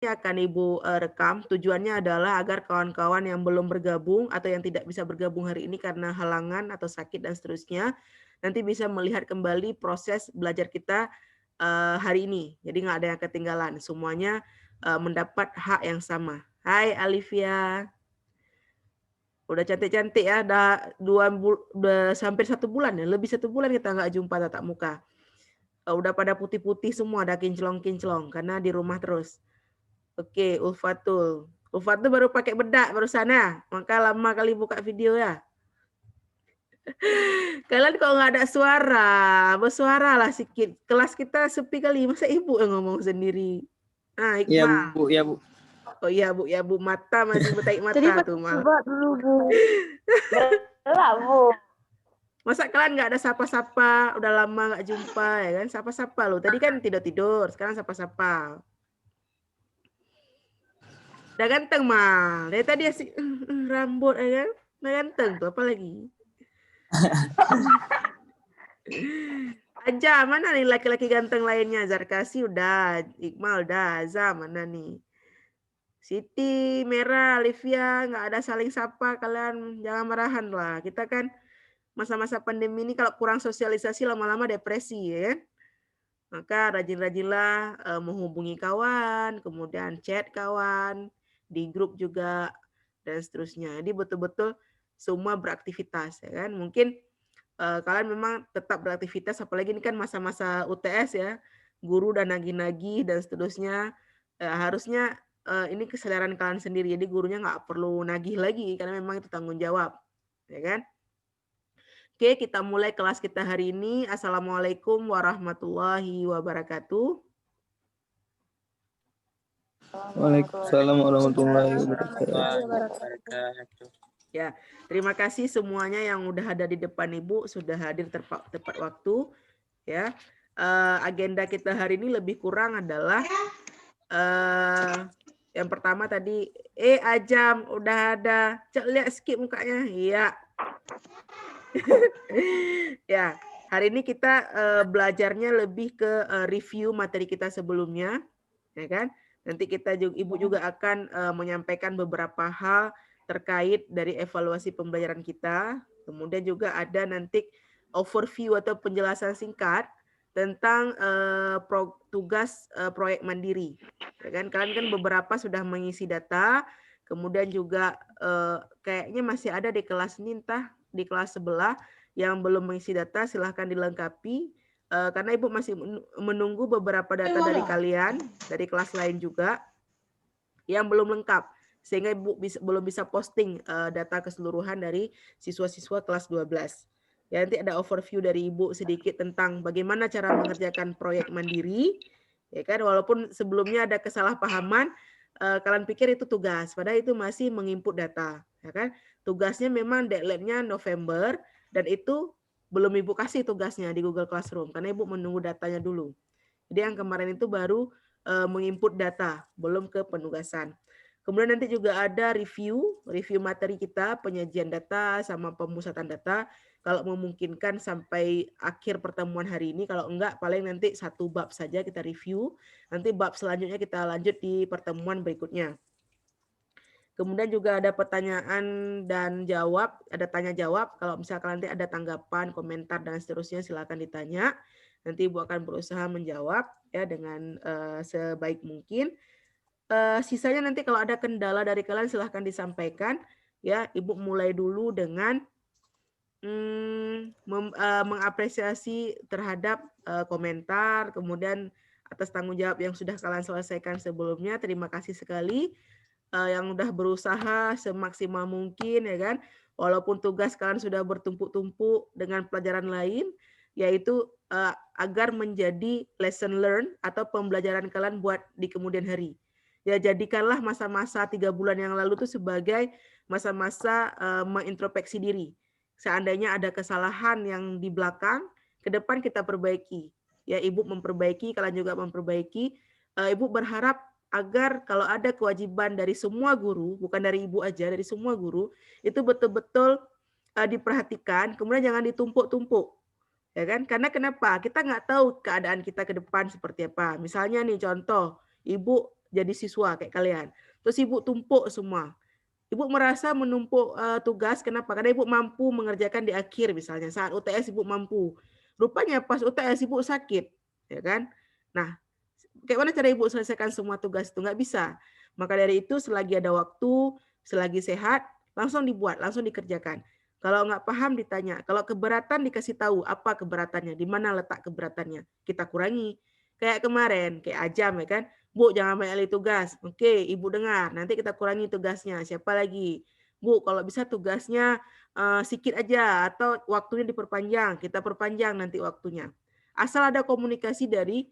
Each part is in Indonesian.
akan Ibu rekam. Tujuannya adalah agar kawan-kawan yang belum bergabung atau yang tidak bisa bergabung hari ini karena halangan atau sakit dan seterusnya, nanti bisa melihat kembali proses belajar kita hari ini. Jadi nggak ada yang ketinggalan. Semuanya mendapat hak yang sama. Hai Alivia. Udah cantik-cantik ya, udah hampir 1 bulan ya, lebih 1 bulan kita nggak jumpa tatap muka. Udah pada putih-putih semua, ada kinclong-kinclong karena di rumah terus. Oke, Ulfatul. Ulfatul baru pakai bedak barusan ya, maka lama kali buka video ya. Kalian kok nggak ada suara, bersuara lah sedikit. Kelas kita sepi kali, masa ibu yang ngomong sendiri. Ah, Iya Iqmal. Bu, ya Bu. Oh iya Bu, ya Bu, mata masih bertaik Jadi mata tuh mal. coba dulu Bu. Belah Bu. Masa kalian nggak ada sapa-sapa, udah lama nggak jumpa ya kan? Sapa-sapa lo. Tadi kan tidur-tidur, sekarang sapa-sapa. Udah ganteng mal. Dari tadi asik rambut ya kan? Udah ganteng tuh, apa lagi? Aja, mana nih laki-laki ganteng lainnya? Zarkasi udah, Iqmal udah, Azam mana nih? Siti, Merah, Olivia, nggak ada saling sapa kalian, jangan marahan lah. Kita kan masa-masa pandemi ini kalau kurang sosialisasi lama-lama depresi ya kan? Maka rajin-rajinlah menghubungi kawan, kemudian chat kawan, di grup juga, dan seterusnya. Jadi betul-betul semua beraktivitas ya kan. Mungkin kalian memang tetap beraktivitas, apalagi ini kan masa-masa UTS ya, guru dan nagih-nagih dan seterusnya. Harusnya ini kesadaran kalian sendiri, jadi gurunya nggak perlu nagih lagi karena memang itu tanggung jawab, ya kan? Oke, kita mulai kelas kita hari ini. Assalamualaikum warahmatullahi wabarakatuh. Waalaikumsalam warahmatullahi wabarakatuh. Ya, terima kasih semuanya yang udah ada di depan Ibu, sudah hadir tepat waktu. Ya, agenda kita hari ini lebih kurang adalah yang pertama tadi, Ajam udah ada, cek lihat skip mukanya, iya. Ya, hari ini kita belajarnya lebih ke review materi kita sebelumnya, ya kan? Nanti Ibu juga akan menyampaikan beberapa hal terkait dari evaluasi pembelajaran kita. Kemudian juga ada nanti overview atau penjelasan singkat tentang tugas proyek mandiri. Ya kan? Kalian kan beberapa sudah mengisi data, kemudian juga kayaknya masih ada di kelas ini, entah di kelas sebelah yang belum mengisi data silahkan dilengkapi karena Ibu masih menunggu beberapa data dari kalian dari kelas lain juga yang belum lengkap sehingga Ibu belum bisa posting data keseluruhan dari siswa-siswa kelas 12. Ya, nanti ada overview dari Ibu sedikit tentang bagaimana cara mengerjakan proyek mandiri. Ya kan, walaupun sebelumnya ada kesalahpahaman, kalian pikir itu tugas, padahal itu masih menginput data, ya kan? Tugasnya memang deadline-nya November dan itu belum Ibu kasih tugasnya di Google Classroom karena Ibu menunggu datanya dulu. Jadi yang kemarin itu baru menginput data, belum ke penugasan. Kemudian nanti juga ada review materi kita, penyajian data sama pemusatan data. Kalau memungkinkan sampai akhir pertemuan hari ini, kalau enggak paling nanti 1 bab saja kita review. Nanti bab selanjutnya kita lanjut di pertemuan berikutnya. Kemudian juga ada pertanyaan dan jawab, ada tanya jawab. Kalau misalkan nanti ada tanggapan, komentar dan seterusnya silakan ditanya. Nanti Ibu akan berusaha menjawab ya dengan sebaik mungkin. Sisanya nanti kalau ada kendala dari kalian silahkan disampaikan ya. Ibu mulai dulu dengan mengapresiasi terhadap komentar, kemudian atas tanggung jawab yang sudah kalian selesaikan sebelumnya. Terima kasih sekali yang udah berusaha semaksimal mungkin ya kan. Walaupun tugas kalian sudah bertumpuk-tumpuk dengan pelajaran lain, yaitu agar menjadi lesson learn atau pembelajaran kalian buat di kemudian hari. Ya, jadikanlah masa-masa 3 bulan yang lalu itu sebagai masa-masa mengintrospeksi diri. Seandainya ada kesalahan yang di belakang, ke depan kita perbaiki. Ya, Ibu memperbaiki, kalian juga memperbaiki. Ibu berharap agar kalau ada kewajiban dari semua guru, bukan dari Ibu aja, dari semua guru, itu betul-betul diperhatikan, kemudian jangan ditumpuk-tumpuk. Ya kan? Karena kenapa? Kita nggak tahu keadaan kita ke depan seperti apa. Misalnya nih contoh, Ibu jadi siswa kayak kalian. Terus ibu tumpuk semua. Ibu merasa menumpuk tugas, kenapa? Karena ibu mampu mengerjakan di akhir misalnya. Saat UTS ibu mampu. Rupanya pas UTS ibu sakit, ya kan? Nah, kayak mana cara ibu selesaikan semua tugas itu? Nggak bisa. Maka dari itu selagi ada waktu, selagi sehat, langsung dibuat, langsung dikerjakan. Kalau nggak paham ditanya. Kalau keberatan dikasih tahu apa keberatannya, di mana letak keberatannya. Kita kurangi. Kayak kemarin, kayak Ajam ya kan. Bu, jangan banyak kali tugas. Oke, ibu dengar. Nanti kita kurangi tugasnya. Siapa lagi? Bu, kalau bisa tugasnya sedikit aja atau waktunya diperpanjang. Kita perpanjang nanti waktunya. Asal ada komunikasi dari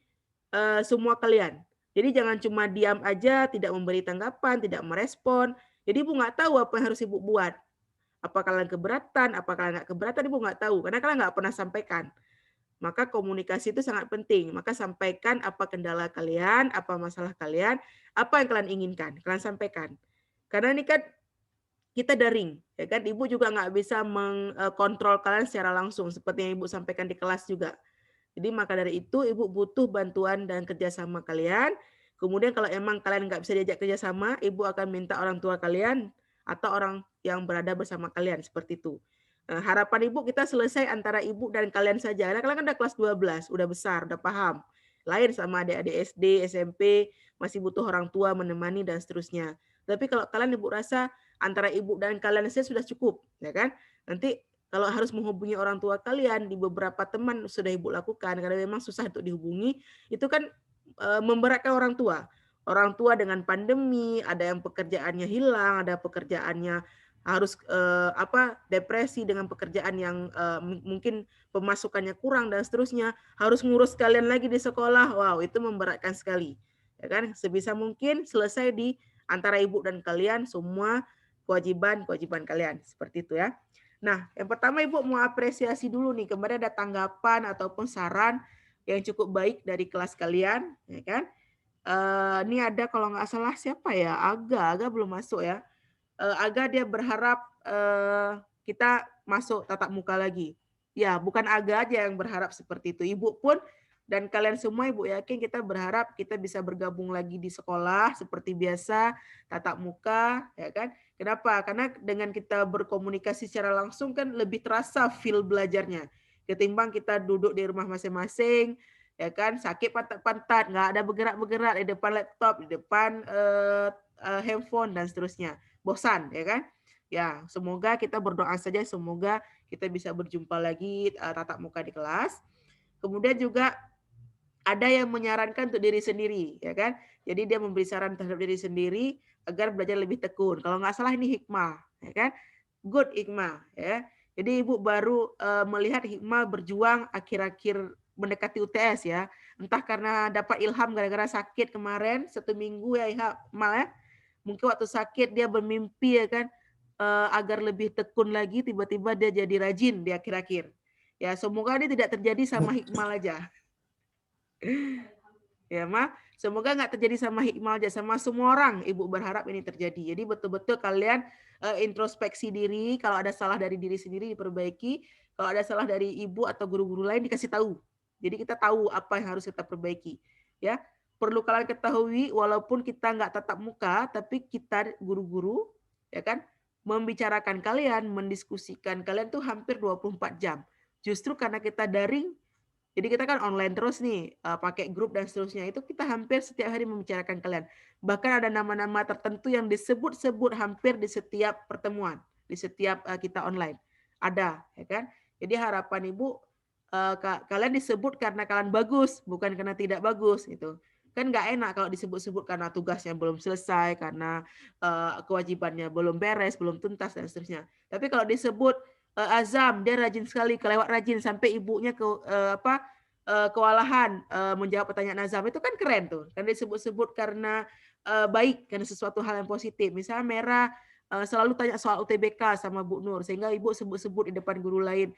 semua kalian. Jadi jangan cuma diam aja, tidak memberi tanggapan, tidak merespon. Jadi ibu nggak tahu apa yang harus ibu buat. Apa kalian keberatan, apa kalian nggak keberatan, ibu nggak tahu. Karena kalian nggak pernah sampaikan. Maka komunikasi itu sangat penting. Maka sampaikan apa kendala kalian, apa masalah kalian, apa yang kalian inginkan. Kalian sampaikan. Karena ini kan kita daring, ya kan? Ibu juga nggak bisa mengkontrol kalian secara langsung, seperti yang ibu sampaikan di kelas juga. Jadi maka dari itu ibu butuh bantuan dan kerjasama kalian. Kemudian kalau emang kalian nggak bisa diajak kerjasama, ibu akan minta orang tua kalian atau orang yang berada bersama kalian seperti itu. Harapan ibu kita selesai antara ibu dan kalian saja. Karena kalian kan udah kelas 12, udah besar, udah paham. Lain sama adik-adik SD, SMP, masih butuh orang tua menemani dan seterusnya. Tapi kalau kalian ibu rasa antara ibu dan kalian saja sudah cukup, ya kan? Nanti kalau harus menghubungi orang tua kalian di beberapa teman sudah ibu lakukan karena memang susah untuk dihubungi, itu kan memberatkan orang tua. Orang tua dengan pandemi, ada yang pekerjaannya hilang, ada pekerjaannya harus depresi dengan pekerjaan yang mungkin pemasukannya kurang dan seterusnya, harus ngurus kalian lagi di sekolah. Wow, itu memberatkan sekali. Ya kan? Sebisa mungkin selesai di antara ibu dan kalian semua kewajiban kalian. Seperti itu ya. Nah, yang pertama Ibu mau apresiasi dulu nih, kemarin ada tanggapan ataupun saran yang cukup baik dari kelas kalian, ya kan? Ini ada kalau nggak salah siapa ya, Aga belum masuk ya. Aga dia berharap kita masuk tatap muka lagi. Ya, bukan Aga aja yang berharap seperti itu. Ibu pun dan kalian semua Ibu yakin kita berharap kita bisa bergabung lagi di sekolah seperti biasa, tatap muka, ya kan? Kenapa? Karena dengan kita berkomunikasi secara langsung kan lebih terasa feel belajarnya. Ketimbang kita duduk di rumah masing-masing, ya kan, sakit pantat-pantat, nggak ada bergerak-bergerak di depan laptop, di depan handphone dan seterusnya. Bosan, ya kan? Ya, semoga kita berdoa saja, semoga kita bisa berjumpa lagi tatap muka di kelas. Kemudian juga ada yang menyarankan untuk diri sendiri, ya kan? Jadi dia memberi saran terhadap diri sendiri agar belajar lebih tekun. Kalau nggak salah ini hikmah, ya kan? Good hikmah, ya. Jadi ibu baru melihat hikmah berjuang akhir-akhir mendekati UTS ya. Entah karena dapat ilham gara-gara sakit kemarin 1 minggu ya Hikmah ya. Mungkin waktu sakit dia bermimpi ya kan agar lebih tekun lagi, tiba-tiba dia jadi rajin di akhir-akhir. Ya semoga ini tidak terjadi sama Hikmah aja. Ya, semoga nggak terjadi sama Hikmal aja, sama semua orang. Ibu berharap ini terjadi. Jadi betul-betul kalian introspeksi diri. Kalau ada salah dari diri sendiri diperbaiki. Kalau ada salah dari ibu atau guru-guru lain dikasih tahu. Jadi kita tahu apa yang harus kita perbaiki. Ya, perlu kalian ketahui, walaupun kita nggak tatap muka, tapi kita guru-guru, ya kan, membicarakan kalian, mendiskusikan kalian tuh hampir 24 jam. Justru karena kita daring. Jadi kita kan online terus nih, pakai grup dan seterusnya. Itu kita hampir setiap hari membicarakan kalian. Bahkan ada nama-nama tertentu yang disebut-sebut hampir di setiap pertemuan, di setiap kita online. Ada, ya kan? Jadi harapan Ibu kalian disebut karena kalian bagus, bukan karena tidak bagus gitu. Kan nggak enak kalau disebut-sebut karena tugasnya belum selesai, karena kewajibannya belum beres, belum tuntas dan seterusnya. Tapi kalau disebut Azam, dia rajin sekali, kelewat rajin sampai ibunya kewalahan menjawab pertanyaan Azam, itu kan keren tuh. Kan disebut-sebut karena baik, karena sesuatu hal yang positif. Misalnya Merah selalu tanya soal UTBK sama Bu Nur, sehingga ibu sebut-sebut di depan guru lain,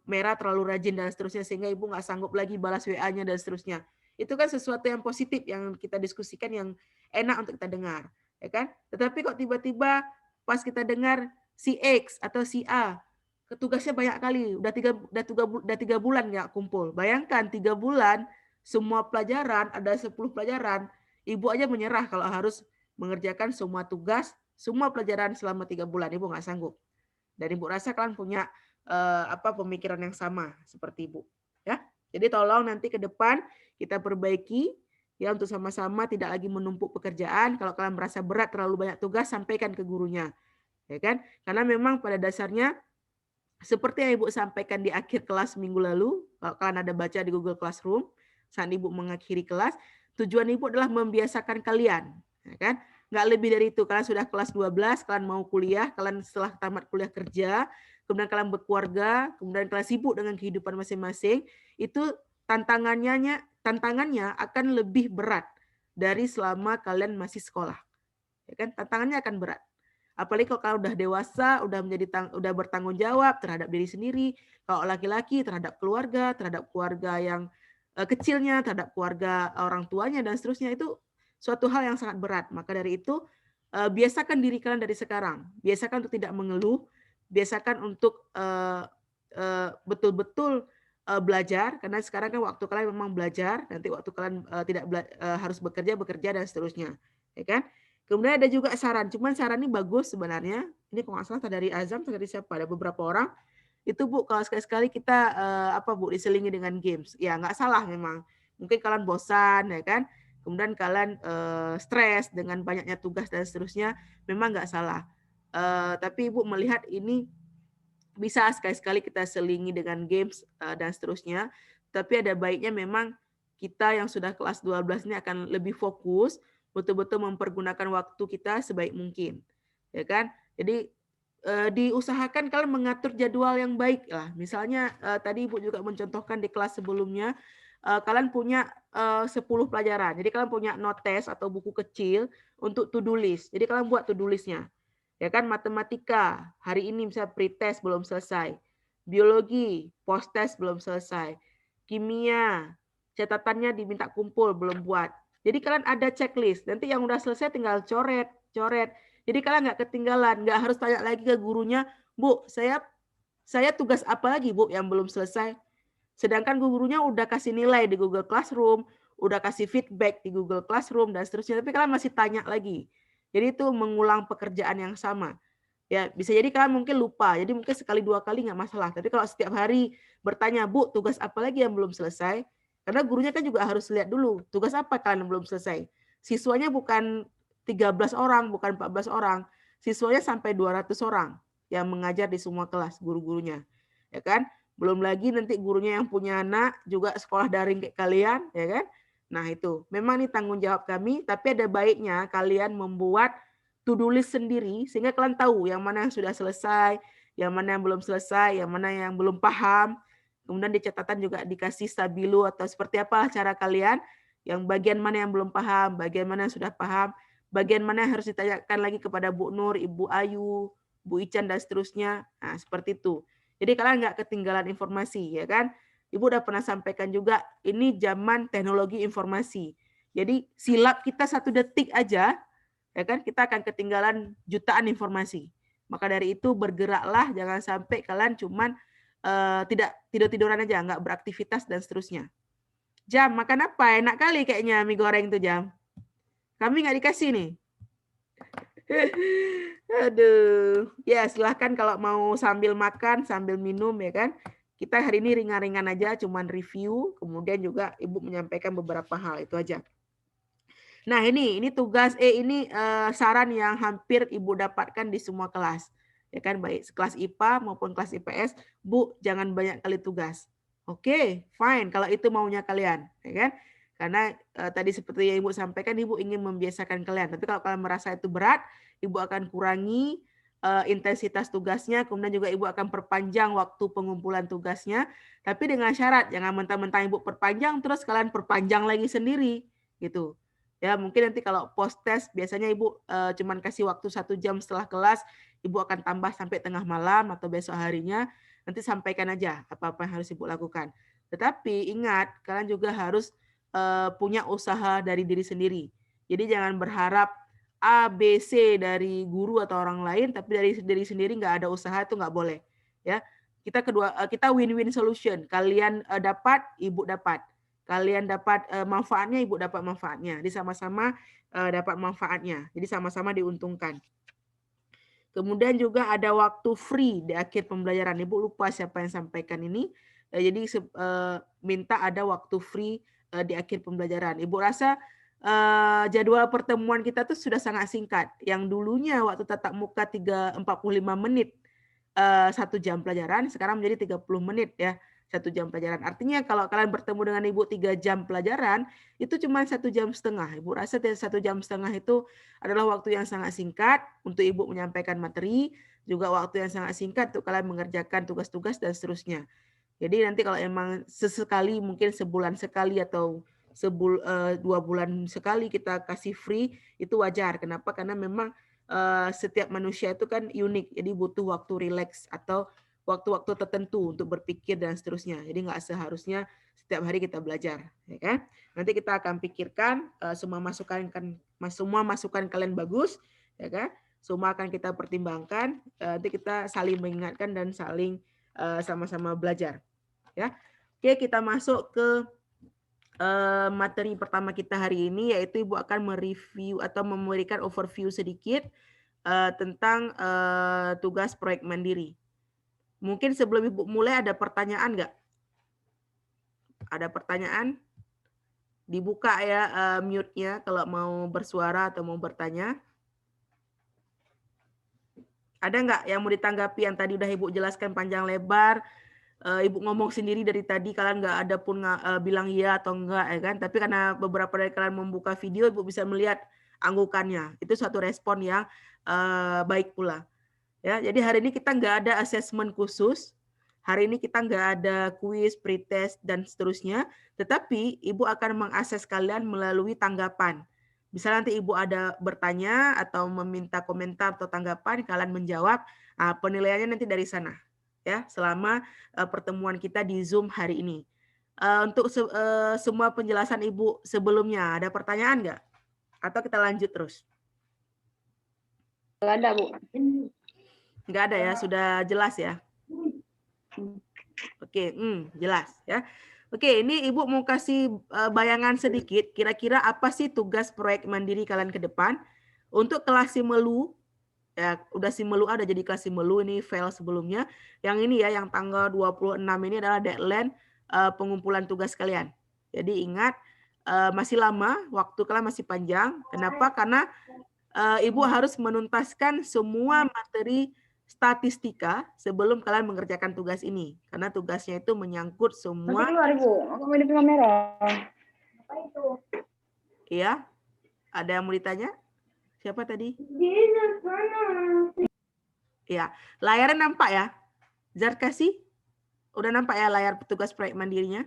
Merah terlalu rajin dan seterusnya, sehingga ibu nggak sanggup lagi balas WA-nya dan seterusnya. Itu kan sesuatu yang positif yang kita diskusikan, yang enak untuk kita dengar, ya kan? Tetapi kok tiba-tiba pas kita dengar si X atau si A tugasnya banyak kali, udah 3 bulan nggak kumpul. Bayangkan 3 bulan semua pelajaran ada 10 pelajaran, Ibu aja menyerah kalau harus mengerjakan semua tugas, semua pelajaran selama 3 bulan. Ibu nggak sanggup. Dan Ibu rasa kalian punya pemikiran yang sama seperti Ibu. Ya, jadi tolong nanti ke depan kita perbaiki ya untuk sama-sama tidak lagi menumpuk pekerjaan. Kalau kalian merasa berat terlalu banyak tugas, sampaikan ke gurunya, ya kan? Karena memang pada dasarnya seperti yang Ibu sampaikan di akhir kelas minggu lalu, kalau kalian ada baca di Google Classroom, saat Ibu mengakhiri kelas, tujuan Ibu adalah membiasakan kalian, ya kan? Nggak lebih dari itu. Kalian sudah kelas 12, kalian mau kuliah, kalian setelah tamat kuliah kerja, kemudian kalian berkeluarga, kemudian kalian sibuk dengan kehidupan masing-masing, itu tantangannya akan lebih berat dari selama kalian masih sekolah. Ya kan? Tantangannya akan berat. Apalagi kalau kalian udah dewasa, udah bertanggung jawab terhadap diri sendiri. Kalau laki-laki terhadap keluarga yang kecilnya, terhadap keluarga orang tuanya dan seterusnya, itu suatu hal yang sangat berat. Maka dari itu biasakan diri kalian dari sekarang. Biasakan untuk tidak mengeluh, biasakan untuk betul-betul belajar, karena sekarang kan waktu kalian memang belajar, nanti waktu kalian tidak harus bekerja dan seterusnya, ya kan? Kemudian ada juga saran, cuman saran ini bagus sebenarnya. Ini kalau nggak salah dari Azam atau dari siapa? Ada beberapa orang. Itu Bu, kalau sekali-sekali kita Bu diselingi dengan games. Ya nggak salah memang. Mungkin kalian bosan ya kan. Kemudian kalian stres dengan banyaknya tugas dan seterusnya. Memang nggak salah. Tapi Ibu melihat ini bisa sekali-sekali kita selingi dengan games dan seterusnya. Tapi ada baiknya memang kita yang sudah kelas 12 ini akan lebih fokus, betul-betul mempergunakan waktu kita sebaik mungkin, ya kan? Jadi diusahakan kalian mengatur jadwal yang baik lah. Misalnya tadi Ibu juga mencontohkan di kelas sebelumnya, kalian punya 10 pelajaran. Jadi kalian punya notes atau buku kecil untuk to-do list. Jadi kalian buat to-do list-nya. Ya kan, matematika hari ini misalnya pre-test belum selesai. Biologi post-test belum selesai. Kimia catatannya diminta kumpul belum buat. Jadi kalian ada checklist. Nanti yang udah selesai tinggal coret. Jadi kalian nggak ketinggalan, nggak harus tanya lagi ke gurunya, Bu, saya tugas apa lagi Bu yang belum selesai. Sedangkan gurunya udah kasih nilai di Google Classroom, udah kasih feedback di Google Classroom dan seterusnya, tapi kalian masih tanya lagi. Jadi itu mengulang pekerjaan yang sama. Ya, bisa jadi kalian mungkin lupa. Jadi mungkin sekali 2 kali nggak masalah. Tapi kalau setiap hari bertanya, Bu, tugas apa lagi yang belum selesai? Karena gurunya kan juga harus lihat dulu, tugas apa kalian yang belum selesai. Siswanya bukan 13 orang, bukan 14 orang. Siswanya sampai 200 orang yang mengajar di semua kelas, guru-gurunya. Ya kan? Belum lagi nanti gurunya yang punya anak juga sekolah daring kayak kalian, ya kan? Nah itu, memang ini tanggung jawab kami, tapi ada baiknya kalian membuat to-do list sendiri, sehingga kalian tahu yang mana yang sudah selesai, yang mana yang belum selesai, yang mana yang belum paham. Kemudian di catatan juga dikasih stabilo atau seperti apa cara kalian, yang bagian mana yang belum paham, bagian mana yang sudah paham, bagian mana yang harus ditanyakan lagi kepada Bu Nur, Ibu Ayu, Bu Ican, dan seterusnya. Nah, seperti itu. Jadi kalian nggak ketinggalan informasi, ya kan? Ibu udah pernah sampaikan juga, ini zaman teknologi informasi. Jadi silap kita 1 detik aja, ya kan, kita akan ketinggalan jutaan informasi. Maka dari itu bergeraklah, jangan sampai kalian cuman tidak tidur-tiduran aja, nggak beraktivitas dan seterusnya. Jam, makan apa? Enak kali kayaknya mie goreng tuh, Jam. Kami nggak dikasih nih. Aduh, ya silahkan kalau mau sambil makan, sambil minum ya kan. Kita hari ini ringan-ringan aja, cuman review, kemudian juga Ibu menyampaikan beberapa hal, itu aja. Nah ini tugas, ini saran yang hampir Ibu dapatkan di semua kelas. Ya kan, baik kelas IPA maupun kelas IPS, Bu, jangan banyak kali tugas. Oke, fine, kalau itu maunya kalian, ya kan? Karena tadi seperti yang Ibu sampaikan, Ibu ingin membiasakan kalian. Tapi kalau kalian merasa itu berat, Ibu akan kurangi intensitas tugasnya, kemudian juga Ibu akan perpanjang waktu pengumpulan tugasnya, tapi dengan syarat jangan mentang-mentang Ibu perpanjang terus kalian perpanjang lagi sendiri gitu. Ya, mungkin nanti kalau post test biasanya Ibu cuman kasih waktu 1 jam setelah kelas, Ibu akan tambah sampai tengah malam atau besok harinya, nanti sampaikan aja apa-apa yang harus Ibu lakukan. Tetapi ingat, kalian juga harus punya usaha dari diri sendiri. Jadi jangan berharap A, B, C dari guru atau orang lain, tapi dari diri sendiri nggak ada usaha, itu nggak boleh. Ya, kita win-win solution. Kalian dapat, Ibu dapat. kalian dapat manfaatnya, ibu dapat manfaatnya. Jadi sama-sama dapat manfaatnya. Jadi sama-sama diuntungkan. Kemudian juga ada waktu free di akhir pembelajaran. Ibu lupa siapa yang sampaikan ini. Jadi minta ada waktu free di akhir pembelajaran. Ibu rasa jadwal pertemuan kita tuh sudah sangat singkat. Yang dulunya waktu tatap muka 45 menit 1 jam pelajaran, sekarang menjadi 30 menit ya. 1 jam pelajaran. Artinya kalau kalian bertemu dengan ibu 3 jam pelajaran, itu cuma 1 jam setengah. Ibu rasa 1 jam setengah itu adalah waktu yang sangat singkat untuk ibu menyampaikan materi, juga waktu yang sangat singkat untuk kalian mengerjakan tugas-tugas dan seterusnya. Jadi nanti kalau emang sesekali, mungkin sebulan sekali atau 2 bulan sekali kita kasih free, itu wajar. Kenapa? Karena memang setiap manusia itu kan unik, jadi butuh waktu rileks atau waktu-waktu tertentu untuk berpikir dan seterusnya. Jadi nggak seharusnya setiap hari kita belajar, ya kan? Nanti kita akan pikirkan semua masukan kalian bagus, ya kan? Semua akan kita pertimbangkan. Nanti kita saling mengingatkan dan saling sama-sama belajar, ya. Oke, kita masuk ke materi pertama kita hari ini, yaitu ibu akan mereview atau memberikan overview sedikit tentang tugas proyek mandiri. Mungkin sebelum ibu mulai ada pertanyaan nggak? Ada pertanyaan? Dibuka ya mute-nya kalau mau bersuara atau mau bertanya. Ada nggak yang mau ditanggapi yang tadi udah ibu jelaskan panjang lebar? Ibu ngomong sendiri dari tadi, kalian nggak ada pun bilang iya atau enggak, ya kan? Tapi karena beberapa dari kalian membuka video, ibu bisa melihat anggukannya. Itu suatu respon yang baik pula. Ya, jadi hari ini kita nggak ada assessment khusus. Hari ini kita nggak ada kuis, pretest, dan seterusnya. Tetapi ibu akan mengakses kalian melalui tanggapan. Bisa nanti ibu ada bertanya atau meminta komentar atau tanggapan, kalian menjawab. Penilaiannya nanti dari sana. Ya, selama pertemuan kita di Zoom hari ini. Untuk semua penjelasan ibu sebelumnya, ada pertanyaan nggak? Atau kita lanjut terus? Nggak ada, Bu. Nggak ada ya, sudah jelas ya? Oke, jelas ya. Oke, ini ibu mau kasih bayangan sedikit, kira-kira apa sih tugas proyek mandiri kalian ke depan? Untuk kelas Simelu, ya udah Simelu ada jadi kelas Simelu, ini file sebelumnya. Yang ini ya, yang tanggal 26 ini adalah deadline pengumpulan tugas kalian. Jadi ingat, masih lama, waktu kalian masih panjang. Kenapa? Karena ibu harus menuntaskan semua materi statistika sebelum kalian mengerjakan tugas ini. Karena tugasnya itu menyangkut semua. Nanti keluar, Ibu. Aku mau di kamera. Apa itu? Iya. Ada yang mau ditanya? Siapa tadi? Iya. Layarnya nampak ya? Zar kasih? Udah nampak ya layar petugas proyek mandirinya?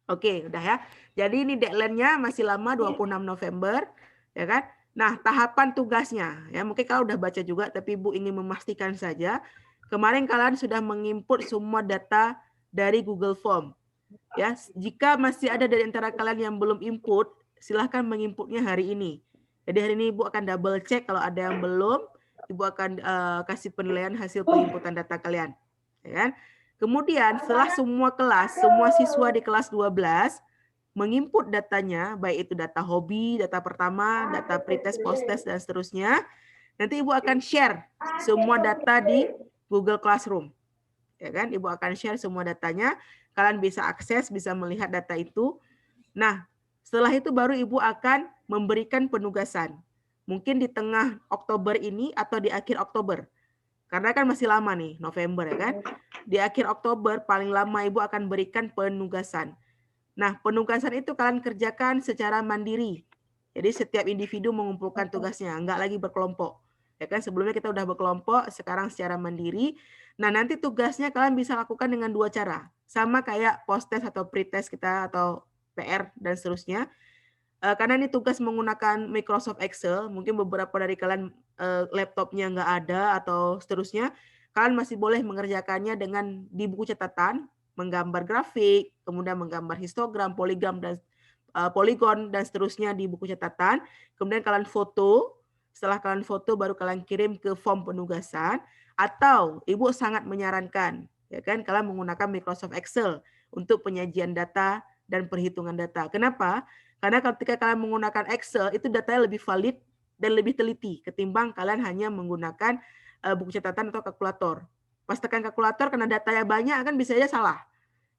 Oke, udah ya. Jadi ini deadline-nya masih lama, 26 November. Ya kan? Nah, tahapan tugasnya, ya mungkin kalau udah baca juga, tapi Ibu ingin memastikan saja. Kemarin kalian sudah menginput semua data dari Google Form. Ya, jika masih ada dari antara kalian yang belum input, silahkan menginputnya hari ini. Jadi hari ini Ibu akan double check kalau ada yang belum, Ibu akan kasih penilaian hasil penginputan data kalian. Ya kan? Kemudian setelah semua kelas, semua siswa di kelas 12 menginput datanya, baik itu data hobi, data pertama, data pretest, posttest, dan seterusnya. Nanti Ibu akan share semua data di Google Classroom. Ya kan? Ibu akan share semua datanya. Kalian bisa akses, bisa melihat data itu. Nah, setelah itu baru Ibu akan memberikan penugasan. Mungkin di tengah Oktober ini atau di akhir Oktober. Karena kan masih lama nih, November ya kan. Di akhir Oktober paling lama Ibu akan berikan penugasan. Nah, penugasan itu kalian kerjakan secara mandiri. Jadi setiap individu mengumpulkan tugasnya, enggak lagi berkelompok. Ya kan, sebelumnya kita udah berkelompok, sekarang secara mandiri. Nah, nanti tugasnya kalian bisa lakukan dengan 2 cara. Sama kayak post-test atau pre-test kita atau PR dan seterusnya. Karena ini tugas menggunakan Microsoft Excel, mungkin beberapa dari kalian laptopnya nggak ada atau seterusnya, kalian masih boleh mengerjakannya dengan di buku catatan, menggambar grafik, kemudian menggambar histogram, poligon dan seterusnya di buku catatan. Kemudian kalian foto, setelah kalian foto baru kalian kirim ke form penugasan. Atau Ibu sangat menyarankan, ya kan, kalian menggunakan Microsoft Excel, untuk penyajian data dan perhitungan data. Kenapa? Karena ketika kalian menggunakan Excel, itu datanya lebih valid dan lebih teliti ketimbang kalian hanya menggunakan buku catatan atau kalkulator. Pas tekan kalkulator karena datanya banyak kan bisa aja salah.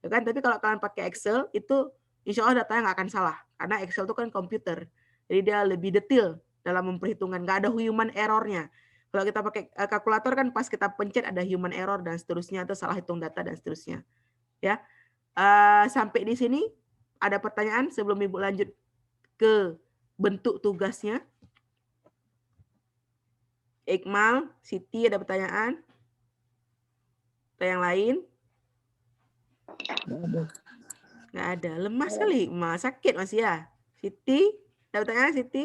Ya kan? Tapi kalau kalian pakai Excel itu insya Allah datanya nggak akan salah. Karena Excel itu kan komputer. Jadi dia lebih detail dalam memperhitungkan. Nggak ada human error-nya. Kalau kita pakai kalkulator kan pas kita pencet ada human error dan seterusnya, atau salah hitung data dan seterusnya. Ya, sampai di sini ada pertanyaan sebelum Ibu lanjut ke bentuk tugasnya? Iqmal, Siti ada pertanyaan? Atau yang lain? Nggak ada. Nggak ada. Lemas kali Iqmal, sakit masih ya? Siti, ada pertanyaan Siti?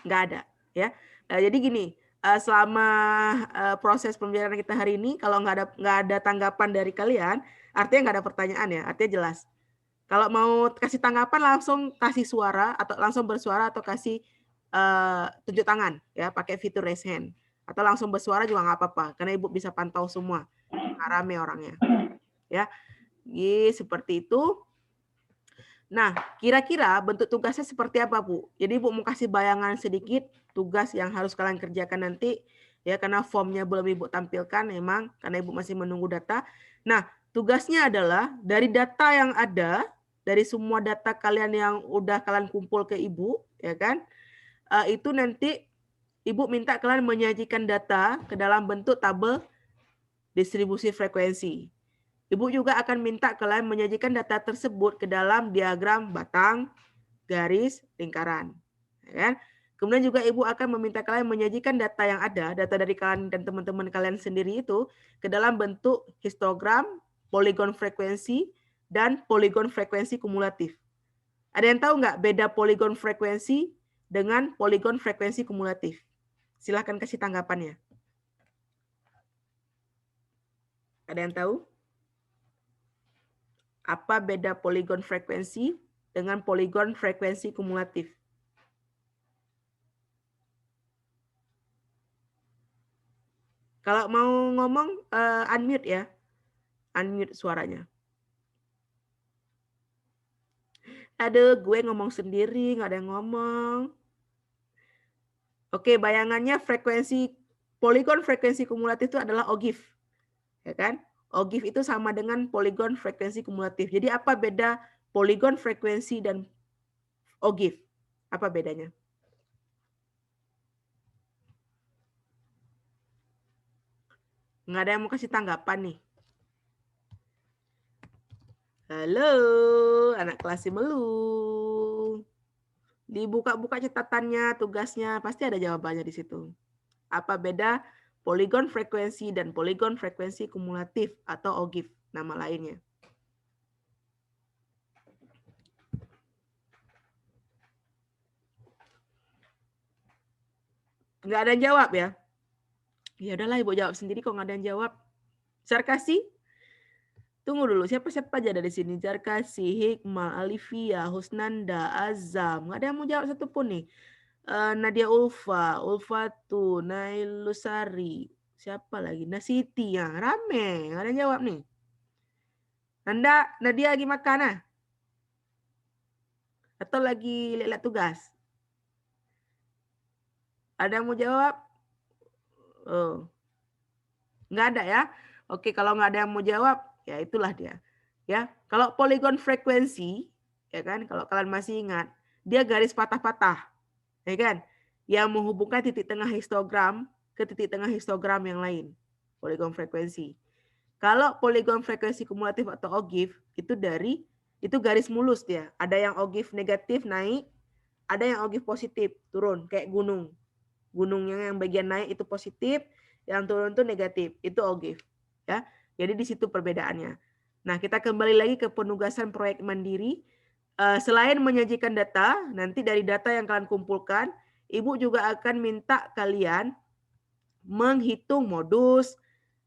Nggak ada, ya. Nah, jadi gini, selama proses pembelajaran kita hari ini, kalau nggak ada tanggapan dari kalian, artinya nggak ada pertanyaan ya, artinya jelas. Kalau mau kasih tanggapan langsung kasih suara atau langsung bersuara atau kasih tunjuk tangan ya, pakai fitur raise hand, atau langsung bersuara juga nggak apa-apa karena Ibu bisa pantau semua, rame orangnya ya. Seperti itu. Nah, kira-kira bentuk tugasnya seperti apa, Bu? Jadi Ibu mau kasih bayangan sedikit tugas yang harus kalian kerjakan nanti ya, karena formnya belum Ibu tampilkan memang karena Ibu masih menunggu data. Nah, tugasnya adalah dari data yang ada, dari semua data kalian yang udah kalian kumpul ke Ibu, ya kan? Itu nanti Ibu minta kalian menyajikan data ke dalam bentuk tabel distribusi frekuensi. Ibu juga akan minta kalian menyajikan data tersebut ke dalam diagram batang, garis, lingkaran. Ya kan? Kemudian juga Ibu akan meminta kalian menyajikan data yang ada, data dari kalian dan teman-teman kalian sendiri itu, ke dalam bentuk histogram, poligon frekuensi, dan poligon frekuensi kumulatif. Ada yang tahu nggak beda poligon frekuensi dengan poligon frekuensi kumulatif? Silahkan kasih tanggapannya. Ada yang tahu? Apa beda poligon frekuensi dengan poligon frekuensi kumulatif? Kalau mau ngomong, unmute ya. Unmute suaranya. Aduh, gue ngomong sendiri, nggak ada yang ngomong. Oke, bayangannya poligon frekuensi kumulatif itu adalah OGIF. Ya kan? OGIF itu sama dengan poligon frekuensi kumulatif. Jadi apa beda poligon frekuensi dan OGIF? Apa bedanya? Nggak ada yang mau kasih tanggapan nih. Halo, anak kelas Melu. Dibuka-buka catatannya, tugasnya, pasti ada jawabannya di situ. Apa beda poligon frekuensi dan poligon frekuensi kumulatif atau OGIF, nama lainnya? Nggak ada yang jawab ya? Ya udahlah, Ibu jawab sendiri kok nggak ada yang jawab. Zarkasi? Tunggu dulu, siapa-siapa aja ada di sini? Zarkasi, Hikmah, Alivia, Husnanda, Azam. Nggak ada yang mau jawab satupun nih. Nadia Ulfatu, Nailusari. Siapa lagi? Nasiti, ya rame. Nggak ada yang jawab nih. Nadia lagi makan ah? Atau lagi lihat tugas? Ada yang mau jawab? Oh. Nggak ada ya? Oke, kalau nggak ada yang mau jawab, ya itulah dia. Ya, kalau poligon frekuensi, ya kan? Kalau kalian masih ingat, dia garis patah-patah, ya kan? Yang menghubungkan titik tengah histogram ke titik tengah histogram yang lain. Poligon frekuensi. Kalau poligon frekuensi kumulatif atau OGIF itu garis mulus dia. Ada yang OGIF negatif naik, ada yang OGIF positif turun kayak gunung. Gunungnya yang bagian naik itu positif, yang turun itu negatif, itu OGIF. Ya, jadi di situ perbedaannya. Nah, kita kembali lagi ke penugasan proyek mandiri. Selain menyajikan data, nanti dari data yang kalian kumpulkan, Ibu juga akan minta kalian menghitung modus,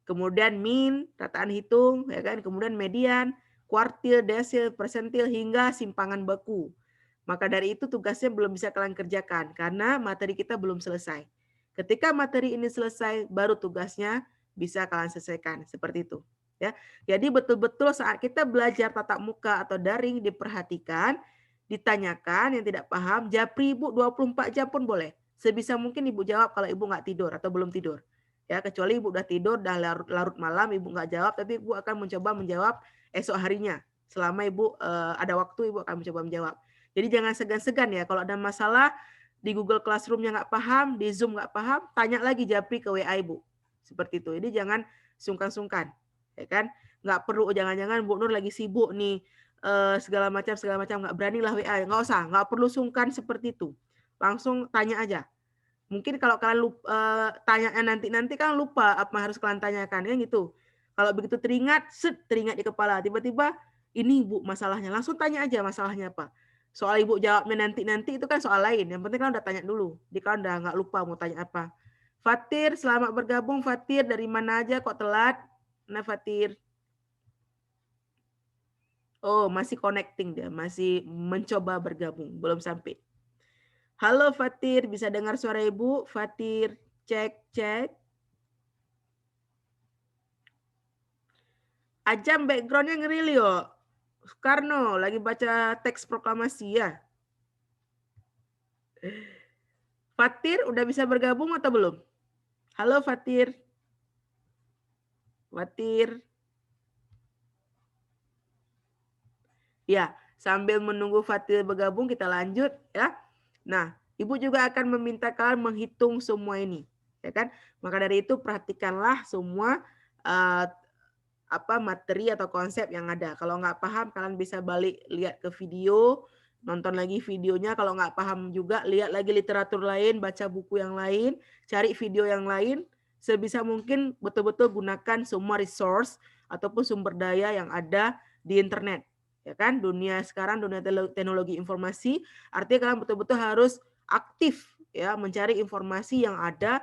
kemudian min, rataan hitung, ya kan, kemudian median, kuartil, desil, persentil, hingga simpangan baku. Maka dari itu tugasnya belum bisa kalian kerjakan karena materi kita belum selesai. Ketika materi ini selesai, baru tugasnya bisa kalian selesaikan seperti itu. Ya, jadi betul-betul saat kita belajar tatap muka atau daring diperhatikan, ditanyakan yang tidak paham, japri Ibu 24 jam pun boleh. Sebisa mungkin Ibu jawab kalau Ibu nggak tidur atau belum tidur. Ya, kecuali Ibu udah tidur, udah larut malam, Ibu nggak jawab, tapi Ibu akan mencoba menjawab esok harinya. Selama Ibu ada waktu, Ibu akan mencoba menjawab. Jadi jangan segan-segan ya, kalau ada masalah di Google Classroom-nya nggak paham, di Zoom nggak paham, tanya lagi japri ke WA Ibu. Seperti itu. Jadi jangan sungkan-sungkan. Ya kan? Nggak perlu, jangan-jangan Bu Nur lagi sibuk nih, segala macam nggak berani lah WA, nggak usah, nggak perlu sungkan seperti itu, langsung tanya aja. Mungkin kalau kalian tanya nanti kan lupa apa harus kalian tanyakan kan gitu. Kalau begitu teringat di kepala, tiba-tiba ini Bu masalahnya, langsung tanya aja masalahnya apa. Soal Ibu jawabnya nanti itu kan soal lain, yang penting kan udah tanya dulu, jadi kan udah nggak lupa mau tanya apa. Fatir, selamat bergabung Fatir, dari mana aja kok telat? Nah Fatir. Oh, masih connecting dia, masih mencoba bergabung, belum sampai. Halo Fatir, bisa dengar suara Ibu? Fatir, cek. Ajam backgroundnya ngerilio. Soekarno, lagi baca teks proklamasi ya. Fatir, udah bisa bergabung atau belum? Halo Fatir. Fatir. Ya, sambil menunggu Fatir bergabung, kita lanjut ya. Nah, Ibu juga akan meminta kalian menghitung semua ini, ya kan? Maka dari itu perhatikanlah semua materi atau konsep yang ada. Kalau nggak paham, kalian bisa balik lihat ke video, nonton lagi videonya. Kalau nggak paham juga, lihat lagi literatur lain, baca buku yang lain, cari video yang lain. Sebisa mungkin betul-betul gunakan semua resource ataupun sumber daya yang ada di internet. Ya kan, dunia sekarang dunia teknologi informasi, artinya kalian betul-betul harus aktif ya mencari informasi yang ada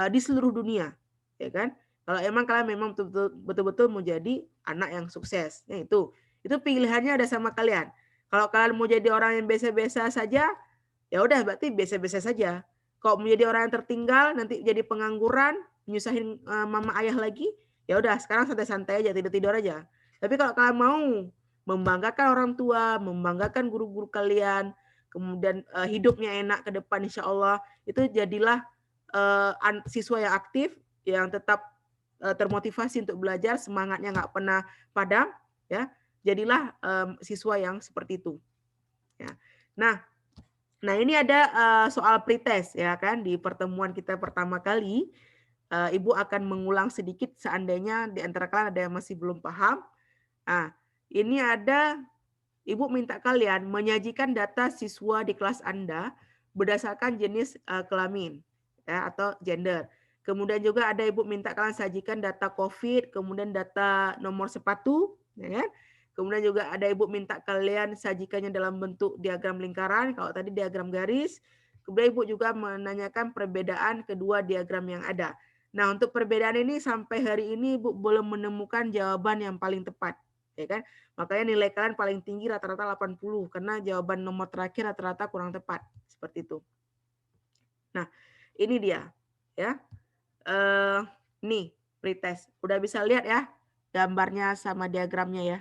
di seluruh dunia, ya kan? Kalau emang kalian memang betul-betul mau jadi anak yang sukses, ya itu pilihannya ada sama kalian. Kalau kalian mau jadi orang yang biasa-biasa saja, ya udah berarti biasa-biasa saja. Kalau mau jadi orang yang tertinggal, nanti jadi pengangguran, nyusahin mama ayah lagi, ya udah sekarang santai-santai aja, tidur-tidur aja. Tapi kalau kalian mau membanggakan orang tua, membanggakan guru-guru kalian, kemudian hidupnya enak ke depan insya Allah, itu jadilah siswa yang aktif, yang tetap termotivasi untuk belajar, semangatnya nggak pernah padam, ya. Jadilah siswa yang seperti itu. Ya. Nah ini ada soal pretest ya kan, di pertemuan kita pertama kali. Ibu akan mengulang sedikit seandainya di antara kalian ada yang masih belum paham. Nah, ini ada Ibu minta kalian menyajikan data siswa di kelas Anda berdasarkan jenis kelamin ya atau gender. Kemudian juga ada Ibu minta kalian sajikan data COVID, kemudian data nomor sepatu, ya kan? Kemudian juga ada Ibu minta kalian sajikannya dalam bentuk diagram lingkaran, kalau tadi diagram garis. Kemudian Ibu juga menanyakan perbedaan kedua diagram yang ada. Nah, untuk perbedaan ini sampai hari ini Ibu belum menemukan jawaban yang paling tepat, ya kan? Makanya nilai kalian paling tinggi rata-rata 80 karena jawaban nomor terakhir rata-rata kurang tepat, seperti itu. Nah, ini dia, ya. Nih pretest, udah bisa lihat ya gambarnya sama diagramnya ya.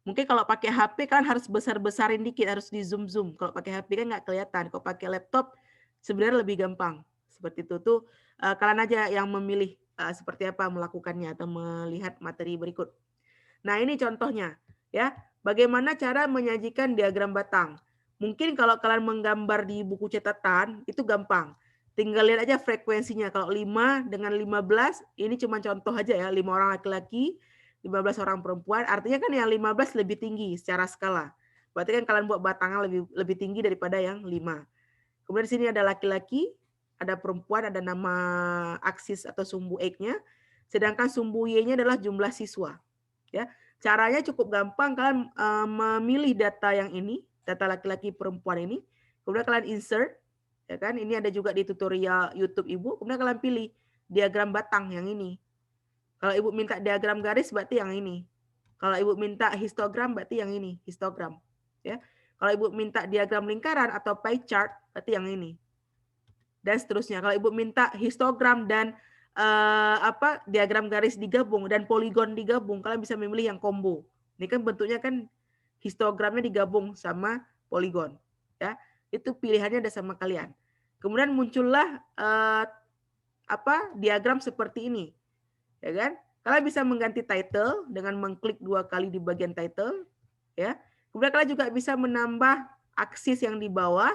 Mungkin kalau pakai HP kan harus besar-besarin dikit, harus di zoom. Kalau pakai HP kan nggak kelihatan. Kalau pakai laptop sebenarnya lebih gampang. Seperti itu tuh kalian aja yang memilih seperti apa melakukannya atau melihat materi berikut. Nah ini contohnya ya. Bagaimana cara menyajikan diagram batang? Mungkin kalau kalian menggambar di buku catatan itu gampang. Tinggal lihat aja frekuensinya. Kalau 5 dengan 15, ini cuma contoh aja ya. 5 orang laki-laki, 15 orang perempuan. Artinya kan yang 15 lebih tinggi secara skala. Berarti kan kalian buat batangnya lebih tinggi daripada yang 5. Kemudian di sini ada laki-laki, ada perempuan, ada nama aksis atau sumbu X-nya. Sedangkan sumbu Y-nya adalah jumlah siswa. Ya, caranya cukup gampang. Kalian memilih data yang ini, data laki-laki perempuan ini. Kemudian kalian insert. Ya kan, ini ada juga di tutorial YouTube Ibu. Kemudian kalian pilih diagram batang yang ini. Kalau Ibu minta diagram garis berarti yang ini. Kalau Ibu minta histogram berarti yang ini, histogram. Ya. Kalau Ibu minta diagram lingkaran atau pie chart berarti yang ini. Dan seterusnya. Kalau Ibu minta histogram dan diagram garis digabung dan poligon digabung, kalian bisa memilih yang combo. Ini kan bentuknya kan histogramnya digabung sama poligon, ya. Itu pilihannya ada sama kalian. Kemudian muncullah diagram seperti ini, ya kan? Kalian bisa mengganti title dengan mengklik 2 kali di bagian title, ya. Kemudian kalian juga bisa menambah aksis yang di bawah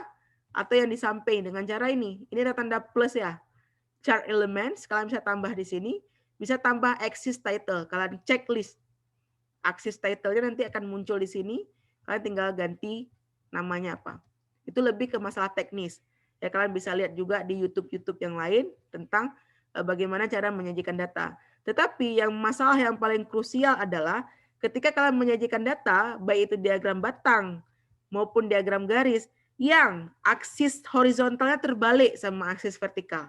atau yang di samping dengan cara ini. Ini ada tanda plus ya. Chart elements, kalian bisa tambah di sini, bisa tambah axis title. Kalian checklist axis title-nya nanti akan muncul di sini. Kalian tinggal ganti namanya apa. Itu lebih ke masalah teknis. Ya, kalian bisa lihat juga di YouTube yang lain tentang bagaimana cara menyajikan data. Tetapi yang masalah yang paling krusial adalah ketika kalian menyajikan data, baik itu diagram batang maupun diagram garis, yang aksis horizontalnya terbalik sama aksis vertikal.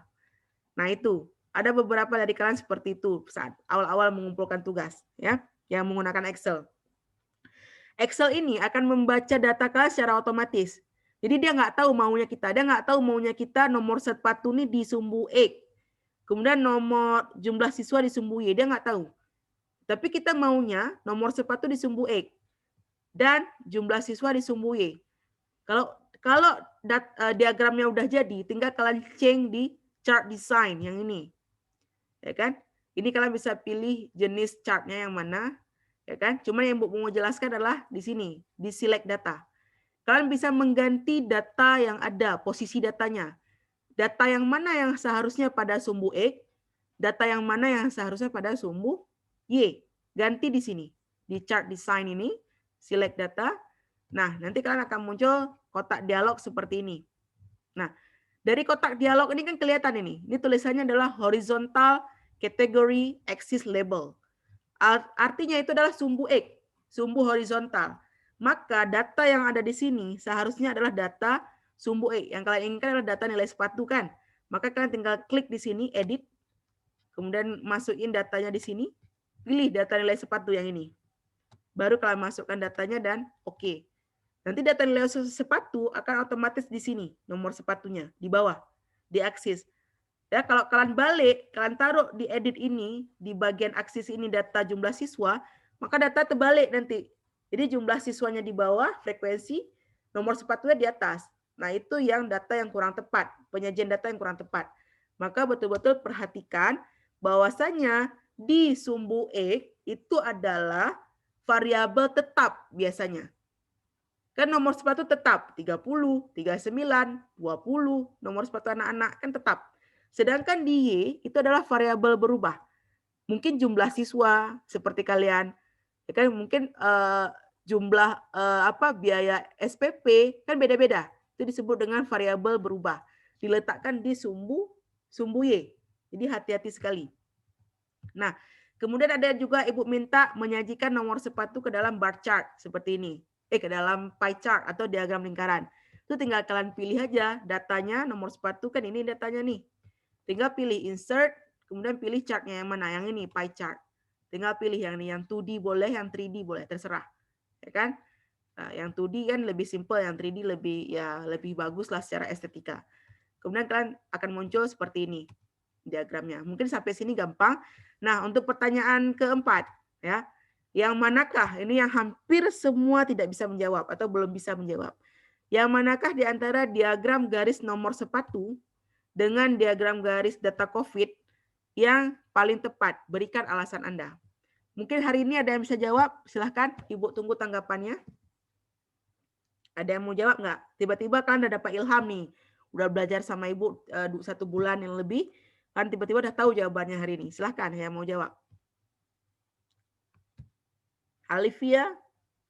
Nah, itu ada beberapa dari kalian seperti itu saat awal-awal mengumpulkan tugas, ya, yang menggunakan Excel. Excel ini akan membaca data kalian secara otomatis. Jadi dia nggak tahu maunya kita. Dia nggak tahu maunya kita nomor sepatu ini di sumbu X. Kemudian nomor jumlah siswa di sumbu Y. Dia nggak tahu. Tapi kita maunya nomor sepatu di sumbu X. Dan jumlah siswa di sumbu Y. Kalau diagramnya udah jadi, tinggal kalian change di chart design yang ini. Ya kan? Ini kalian bisa pilih jenis chartnya yang mana. Ya kan? Cuma yang Ibu mau jelaskan adalah di sini, di select data. Kalian bisa mengganti data yang ada, posisi datanya. Data yang mana yang seharusnya pada sumbu X, data yang mana yang seharusnya pada sumbu Y. Ganti di sini. Di chart design ini, select data. Nah, nanti kalian akan muncul kotak dialog seperti ini. Nah, dari kotak dialog ini kan kelihatan ini. Ini tulisannya adalah horizontal category axis label. Artinya itu adalah sumbu X, sumbu horizontal. Maka data yang ada di sini seharusnya adalah data sumbu X. Yang kalian inginkan adalah data nilai sepatu kan. Maka kalian tinggal klik di sini, edit. Kemudian masukin datanya di sini. Pilih data nilai sepatu yang ini. Baru kalian masukkan datanya dan oke. Nanti data nilai sepatu akan otomatis di sini. Nomor sepatunya di bawah. Di aksis. Ya, kalau kalian balik, kalian taruh di edit ini, di bagian aksis ini data jumlah siswa, maka data terbalik nanti. Jadi jumlah siswanya di bawah, frekuensi, nomor sepatunya di atas. Nah, itu yang data yang kurang tepat, penyajian data yang kurang tepat. Maka betul-betul perhatikan bahwasanya di sumbu X itu adalah variabel tetap biasanya. Kan nomor sepatu tetap 30, 39, 20, nomor sepatu anak-anak kan tetap. Sedangkan di Y itu adalah variabel berubah. Mungkin jumlah siswa seperti kalian, ya kan mungkin jumlah biaya SPP kan beda-beda. Itu disebut dengan variabel berubah. Diletakkan di sumbu Y. Jadi hati-hati sekali. Nah, kemudian ada juga Ibu minta menyajikan nomor sepatu ke dalam bar chart seperti ini. Ke dalam pie chart atau diagram lingkaran. Itu tinggal kalian pilih aja datanya, nomor sepatu kan ini datanya nih. Tinggal pilih insert, kemudian pilih chartnya yang mana, yang ini pie chart. Tinggal pilih yang ini, yang 2D boleh, yang 3D boleh, terserah, ya kan? Nah, yang 2D kan lebih simple, yang 3D lebih bagus lah secara estetika. Kemudian kalian akan muncul seperti ini diagramnya. Mungkin sampai sini gampang. Nah, untuk pertanyaan keempat, ya, yang manakah ini yang hampir semua tidak bisa menjawab atau belum bisa menjawab? Yang manakah di antara diagram garis nomor sepatu dengan diagram garis data COVID yang paling tepat? Berikan alasan Anda. Mungkin hari ini ada yang bisa jawab? Silahkan, Ibu tunggu tanggapannya. Ada yang mau jawab nggak? Tiba-tiba kan udah dapat ilham nih. Udah belajar sama Ibu 1 bulan yang lebih. Kan tiba-tiba udah tahu jawabannya hari ini. Silahkan yang mau jawab. Alivia,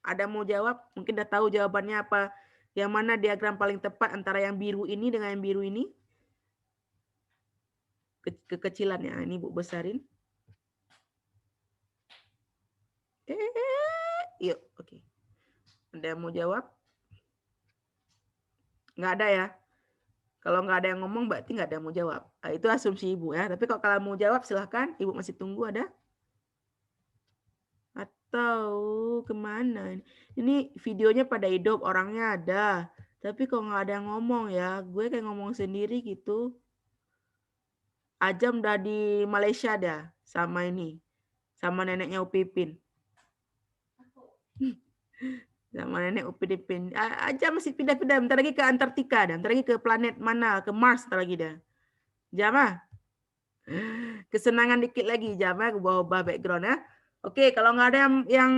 ada mau jawab? Mungkin udah tahu jawabannya apa? Yang mana diagram paling tepat antara yang biru ini dengan yang biru ini? Kekecilannya. Ini Ibu besarin. Yuk, oke. Ada yang mau jawab? Nggak ada ya? Kalau nggak ada yang ngomong, berarti nggak ada yang mau jawab. Nah, itu asumsi Ibu ya. Tapi kalau kalian mau jawab, silahkan. Ibu masih tunggu ada? Atau kemana? Ini videonya pada hidup, orangnya ada. Tapi kok nggak ada yang ngomong ya. Gue kayak ngomong sendiri gitu. Ajam udah di Malaysia dah sama ini. Sama neneknya Upipin. Sama nenek Upipin. Ajam masih pindah-pindah. Bentar lagi ke Antartika dah. Bentar lagi ke planet mana? Ke Mars bentar lagi dah. Jam ah. Kesenangan dikit lagi jam ah. Ubah-ubah background ya. Oke, kalau nggak ada yang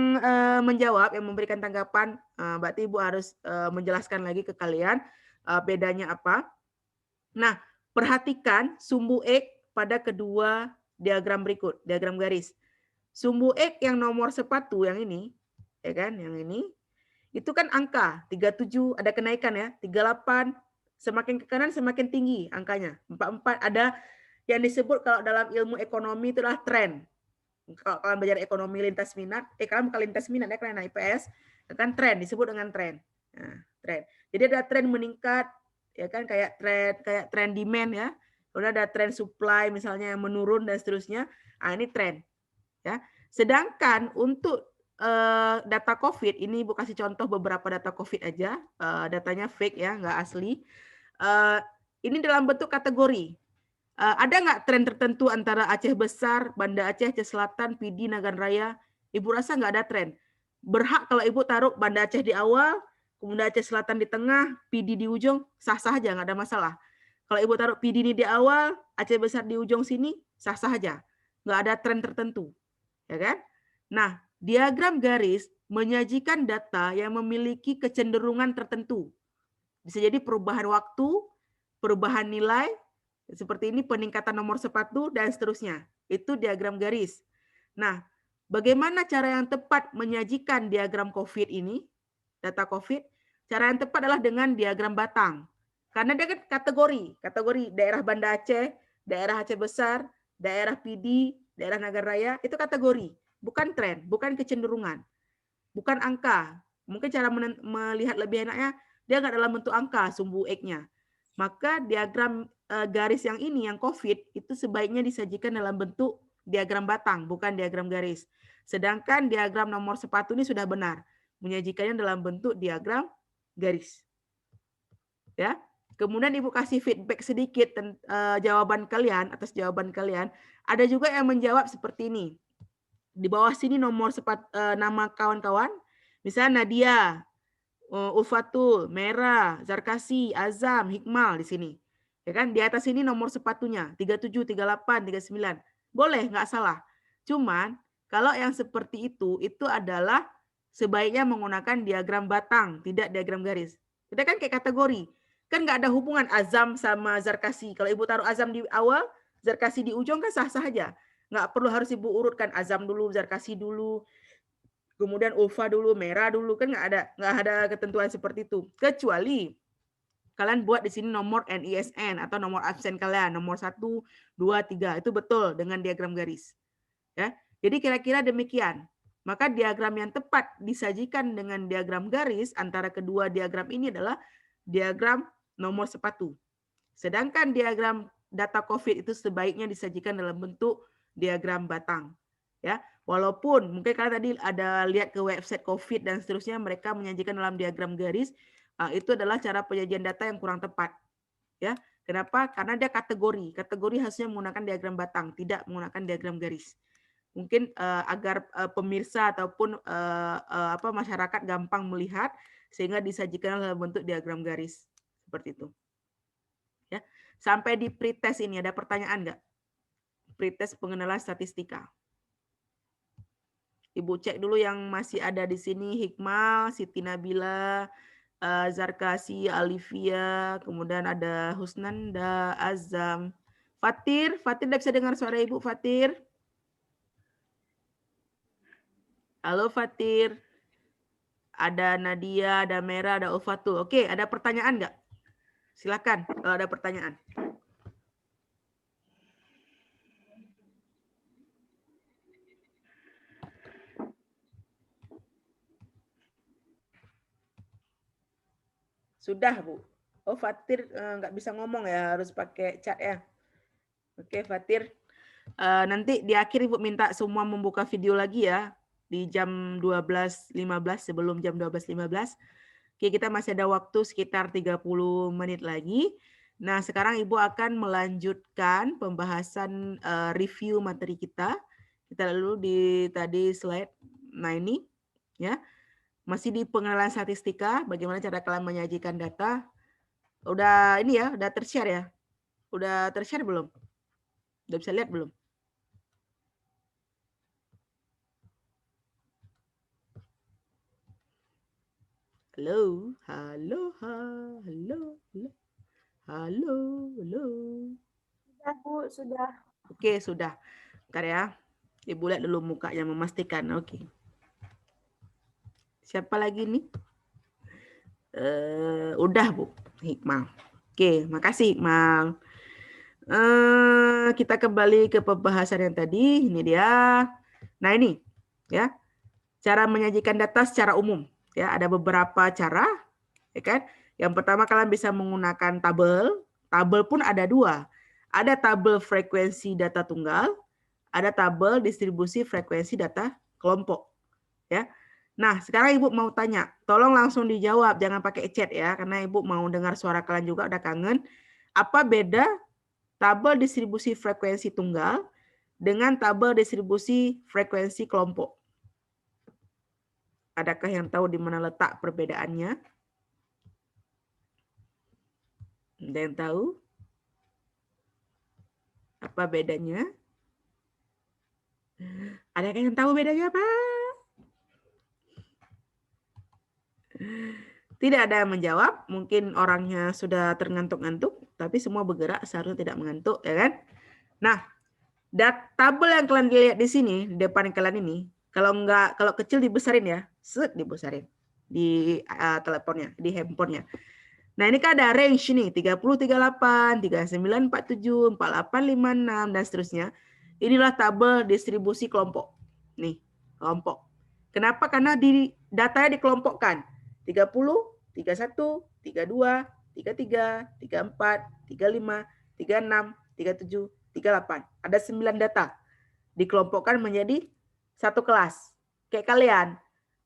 menjawab, yang memberikan tanggapan, berarti Ibu harus menjelaskan lagi ke kalian bedanya apa. Nah, perhatikan sumbu X pada kedua diagram berikut, diagram garis. Sumbu X yang nomor sepatu yang ini, ya kan, yang ini, itu kan angka 37 ada kenaikan ya, 38 semakin ke kanan semakin tinggi angkanya. 44 ada yang disebut kalau dalam ilmu ekonomi itulah tren. Kalau kalian belajar ekonomi lintas minat, kalian bukan lintas minat ya, kalian IPS, kan tren disebut dengan tren. Nah, tren. Jadi ada tren meningkat, ya kan, kayak tren demand ya. Kemudian ada tren supply misalnya yang menurun dan seterusnya. Nah, ini tren. Ya. Sedangkan untuk data COVID, ini Ibu kasih contoh beberapa data COVID aja, datanya fake ya, nggak asli. Ini dalam bentuk kategori. Ada nggak tren tertentu antara Aceh Besar, Banda Aceh, Aceh Selatan, PD, Nagan Raya? Ibu rasa nggak ada tren. Berhak kalau Ibu taruh Banda Aceh di awal, kemudian Aceh Selatan di tengah, PD di ujung, sah-sah aja, nggak ada masalah. Kalau Ibu taruh PD ini di awal, Aceh Besar di ujung sini, sah-sah aja. Nggak ada tren tertentu. Ya kan? Nah, diagram garis menyajikan data yang memiliki kecenderungan tertentu. Bisa jadi perubahan waktu, perubahan nilai, seperti ini peningkatan nomor sepatu, dan seterusnya. Itu diagram garis. Nah, bagaimana cara yang tepat menyajikan diagram COVID ini, data COVID? Cara yang tepat adalah dengan diagram batang. Karena dia kan kategori daerah Banda Aceh, daerah Aceh Besar, daerah PD, daerah Nagan Raya, itu kategori. Bukan tren, bukan kecenderungan. Bukan angka. Mungkin cara melihat lebih enaknya, dia nggak dalam bentuk angka, sumbu X-nya. Maka diagram garis yang ini, yang COVID, itu sebaiknya disajikan dalam bentuk diagram batang, bukan diagram garis. Sedangkan diagram nomor sepatu ini sudah benar. Menyajikannya dalam bentuk diagram garis. Ya. Kemudian Ibu kasih feedback sedikit jawaban kalian, atas jawaban kalian. Ada juga yang menjawab seperti ini. Di bawah sini nomor nama kawan-kawan. Misalnya Nadia, Ulfatul, Mera, Zarkasi, Azam, Hikmal di sini. Ya kan? Di atas ini nomor sepatunya 37, 38, 39. Boleh, nggak salah. Cuman kalau yang seperti itu adalah sebaiknya menggunakan diagram batang, tidak diagram garis. Kita kan kayak kategori. Kan nggak ada hubungan Azam sama Zarkasi. Kalau Ibu taruh Azam di awal, Zarkasi di ujung kan sah-sah aja. Nggak perlu harus Ibu urutkan Azam dulu, Zarkasi dulu, kemudian Ulfa dulu, Mera dulu, kan nggak ada ketentuan seperti itu. Kecuali kalian buat di sini nomor NISN atau nomor absen kalian, nomor 1, 2, 3, itu betul dengan diagram garis. Ya, jadi kira-kira demikian. Maka diagram yang tepat disajikan dengan diagram garis antara kedua diagram ini adalah diagram nomor sepatu. Sedangkan diagram data COVID itu sebaiknya disajikan dalam bentuk diagram batang. Ya, walaupun mungkin kalian tadi ada lihat ke website COVID dan seterusnya, mereka menyajikan dalam diagram garis, itu adalah cara penyajian data yang kurang tepat. Ya, kenapa? Karena dia kategori. Kategori harusnya menggunakan diagram batang, tidak menggunakan diagram garis. Mungkin agar pemirsa ataupun masyarakat gampang melihat, sehingga disajikan dalam bentuk diagram garis seperti itu. Ya, sampai di pretest ini ada pertanyaan nggak? Pretest pengenalan statistika. Ibu cek dulu yang masih ada di sini, Hikmal, Siti Nabila, Zarkasi, Alivia, kemudian ada Husnanda, Azam, Fatir tidak bisa dengar suara Ibu, Fatir. Halo Fatir. Ada Nadia, ada Mera, ada Ulfatul. Oke, ada pertanyaan nggak? Silakan kalau ada pertanyaan. Sudah, Bu. Oh, Fatir nggak bisa ngomong ya, harus pakai chat ya. Oke, Fatir. Nanti di akhir Ibu minta semua membuka video lagi ya, di jam 12.15, sebelum jam 12.15. Oke, kita masih ada waktu sekitar 30 menit lagi. Nah, sekarang Ibu akan melanjutkan pembahasan review materi kita. Kita lalu di tadi slide. Nah, ini ya. Masih di pengenalan statistika, bagaimana cara kalian menyajikan data. Udah ini ya, udah tershare ya? Udah tershare belum? Udah bisa lihat belum? Halo, halo, halo, halo, halo, halo. Sudah, Bu, sudah. Oke, sudah. Bentar ya. Ibu lihat dulu mukanya memastikan. Oke. Siapa lagi nih? Udah, Bu. Hikmal. Oke, makasih Hikmal. Kita kembali ke pembahasan yang tadi. Ini dia. Nah, ini ya. Cara menyajikan data secara umum. Ya, ada beberapa cara, ya kan? Yang pertama kalian bisa menggunakan tabel. Tabel pun ada dua. Ada tabel frekuensi data tunggal, ada tabel distribusi frekuensi data kelompok. Ya. Nah, sekarang Ibu mau tanya, tolong langsung dijawab, jangan pakai chat ya, karena Ibu mau dengar suara kalian juga, udah kangen. Apa beda tabel distribusi frekuensi tunggal dengan tabel distribusi frekuensi kelompok? Adakah yang tahu di mana letak perbedaannya? Ada yang tahu? Apa bedanya? Adakah yang tahu bedanya apa? Tidak ada yang menjawab. Mungkin orangnya sudah terngantuk-ngantuk, tapi semua bergerak seharusnya tidak mengantuk, ya kan? Nah, tabel yang kalian lihat di sini, di depan kalian ini, kalau kecil dibesarin ya, dibesarin di teleponnya, di handphonenya. Nah, ini kan ada range nih, 30, 38, 39, 47, 48, 56, dan seterusnya. Inilah tabel distribusi kelompok. Nih, kelompok. Kenapa? Karena datanya dikelompokkan. 30, 31, 32, 33, 34, 35, 36, 37, 38. Ada 9 data. Dikelompokkan menjadi satu kelas. Kayak kalian,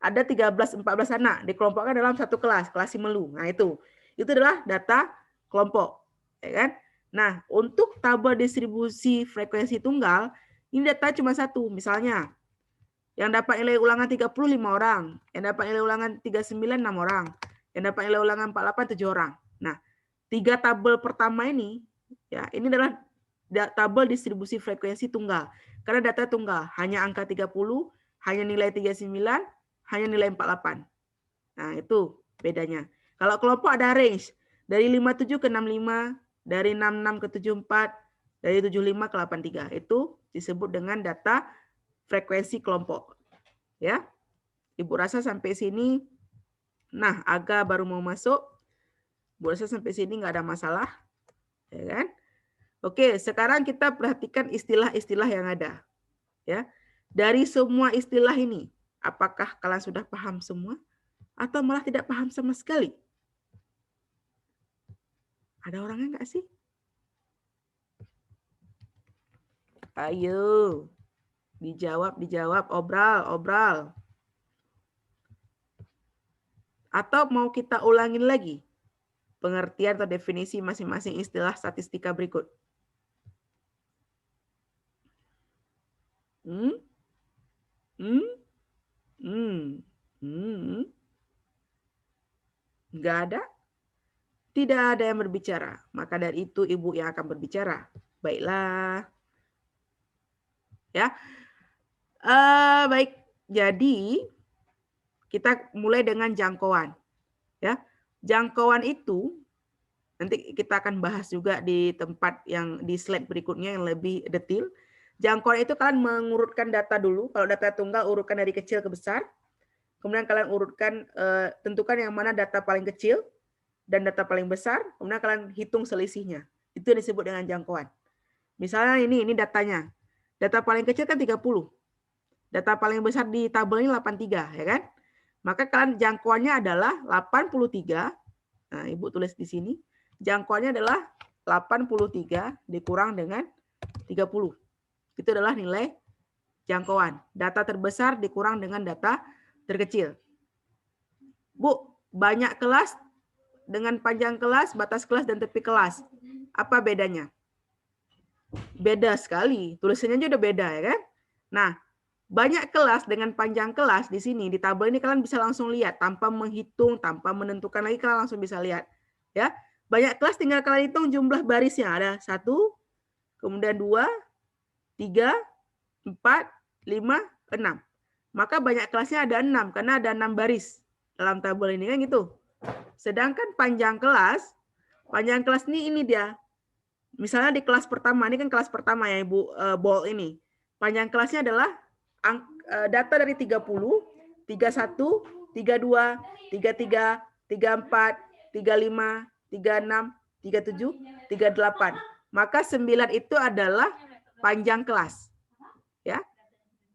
ada 13-14 anak, dikelompokkan dalam satu kelas, kelas Simelu. Nah, itu adalah data kelompok, ya kan? Nah, untuk tabel distribusi frekuensi tunggal, ini data cuma satu. Misalnya, yang dapat nilai ulangan 35 orang, yang dapat nilai ulangan 39 6 orang, yang dapat nilai ulangan 48 7 orang. Nah, 3 tabel pertama ini ya, ini adalah tabel distribusi frekuensi tunggal. Karena data tunggal, hanya angka 30, hanya nilai 39, hanya nilai 48. Nah, itu bedanya. Kalau kelompok ada range dari 57 ke 65, dari 66 ke 74, dari 75 ke 83. Itu disebut dengan data frekuensi kelompok. Ya. Ibu rasa sampai sini, nah, Aga baru mau masuk. Ibu rasa sampai sini nggak ada masalah. Ya kan? Oke, sekarang kita perhatikan istilah-istilah yang ada. Ya. Dari semua istilah ini, apakah kalian sudah paham semua? Atau malah tidak paham sama sekali? Ada orangnya nggak sih? Ayo, dijawab, obral. Atau mau kita ulangin lagi pengertian atau definisi masing-masing istilah statistika berikut? Nggak ada? Tidak ada yang berbicara. Maka dari itu Ibu yang akan berbicara. Baiklah. Ya. Baik. Jadi kita mulai dengan jangkauan. Ya. Jangkauan itu nanti kita akan bahas juga di tempat yang di slide berikutnya yang lebih detail. Jangkauan itu kalian mengurutkan data dulu. Kalau data tunggal urutkan dari kecil ke besar. Kemudian kalian urutkan, tentukan yang mana data paling kecil dan data paling besar, kemudian kalian hitung selisihnya. Itu yang disebut dengan jangkauan. Misalnya ini datanya. Data paling kecil kan 30. Data paling besar di tabel ini 83, ya kan? Maka kalian jangkauannya adalah 83. Nah, Ibu tulis di sini. Jangkauannya adalah 83 dikurang dengan 30. Itu adalah nilai jangkauan. Data terbesar dikurang dengan data terkecil. Bu, banyak kelas dengan panjang kelas, batas kelas, dan tepi kelas. Apa bedanya? Beda sekali. Tulisannya aja udah beda ya kan? Nah, banyak kelas dengan panjang kelas di sini di tabel ini kalian bisa langsung lihat tanpa menghitung, tanpa menentukan lagi kalian langsung bisa lihat. Ya, banyak kelas tinggal kalian hitung jumlah barisnya ada 1, kemudian 2, 3, 4, 5, 6. Maka banyak kelasnya ada 6 karena ada 6 baris dalam tabel ini kan gitu. Sedangkan panjang kelas ini dia. Misalnya di kelas pertama, ini kan kelas pertama ya Ibu Bol ini. Panjang kelasnya adalah data dari 30, 31, 32, 33, 34, 35, 36, 37, 38. Maka 9 itu adalah panjang kelas. Ya.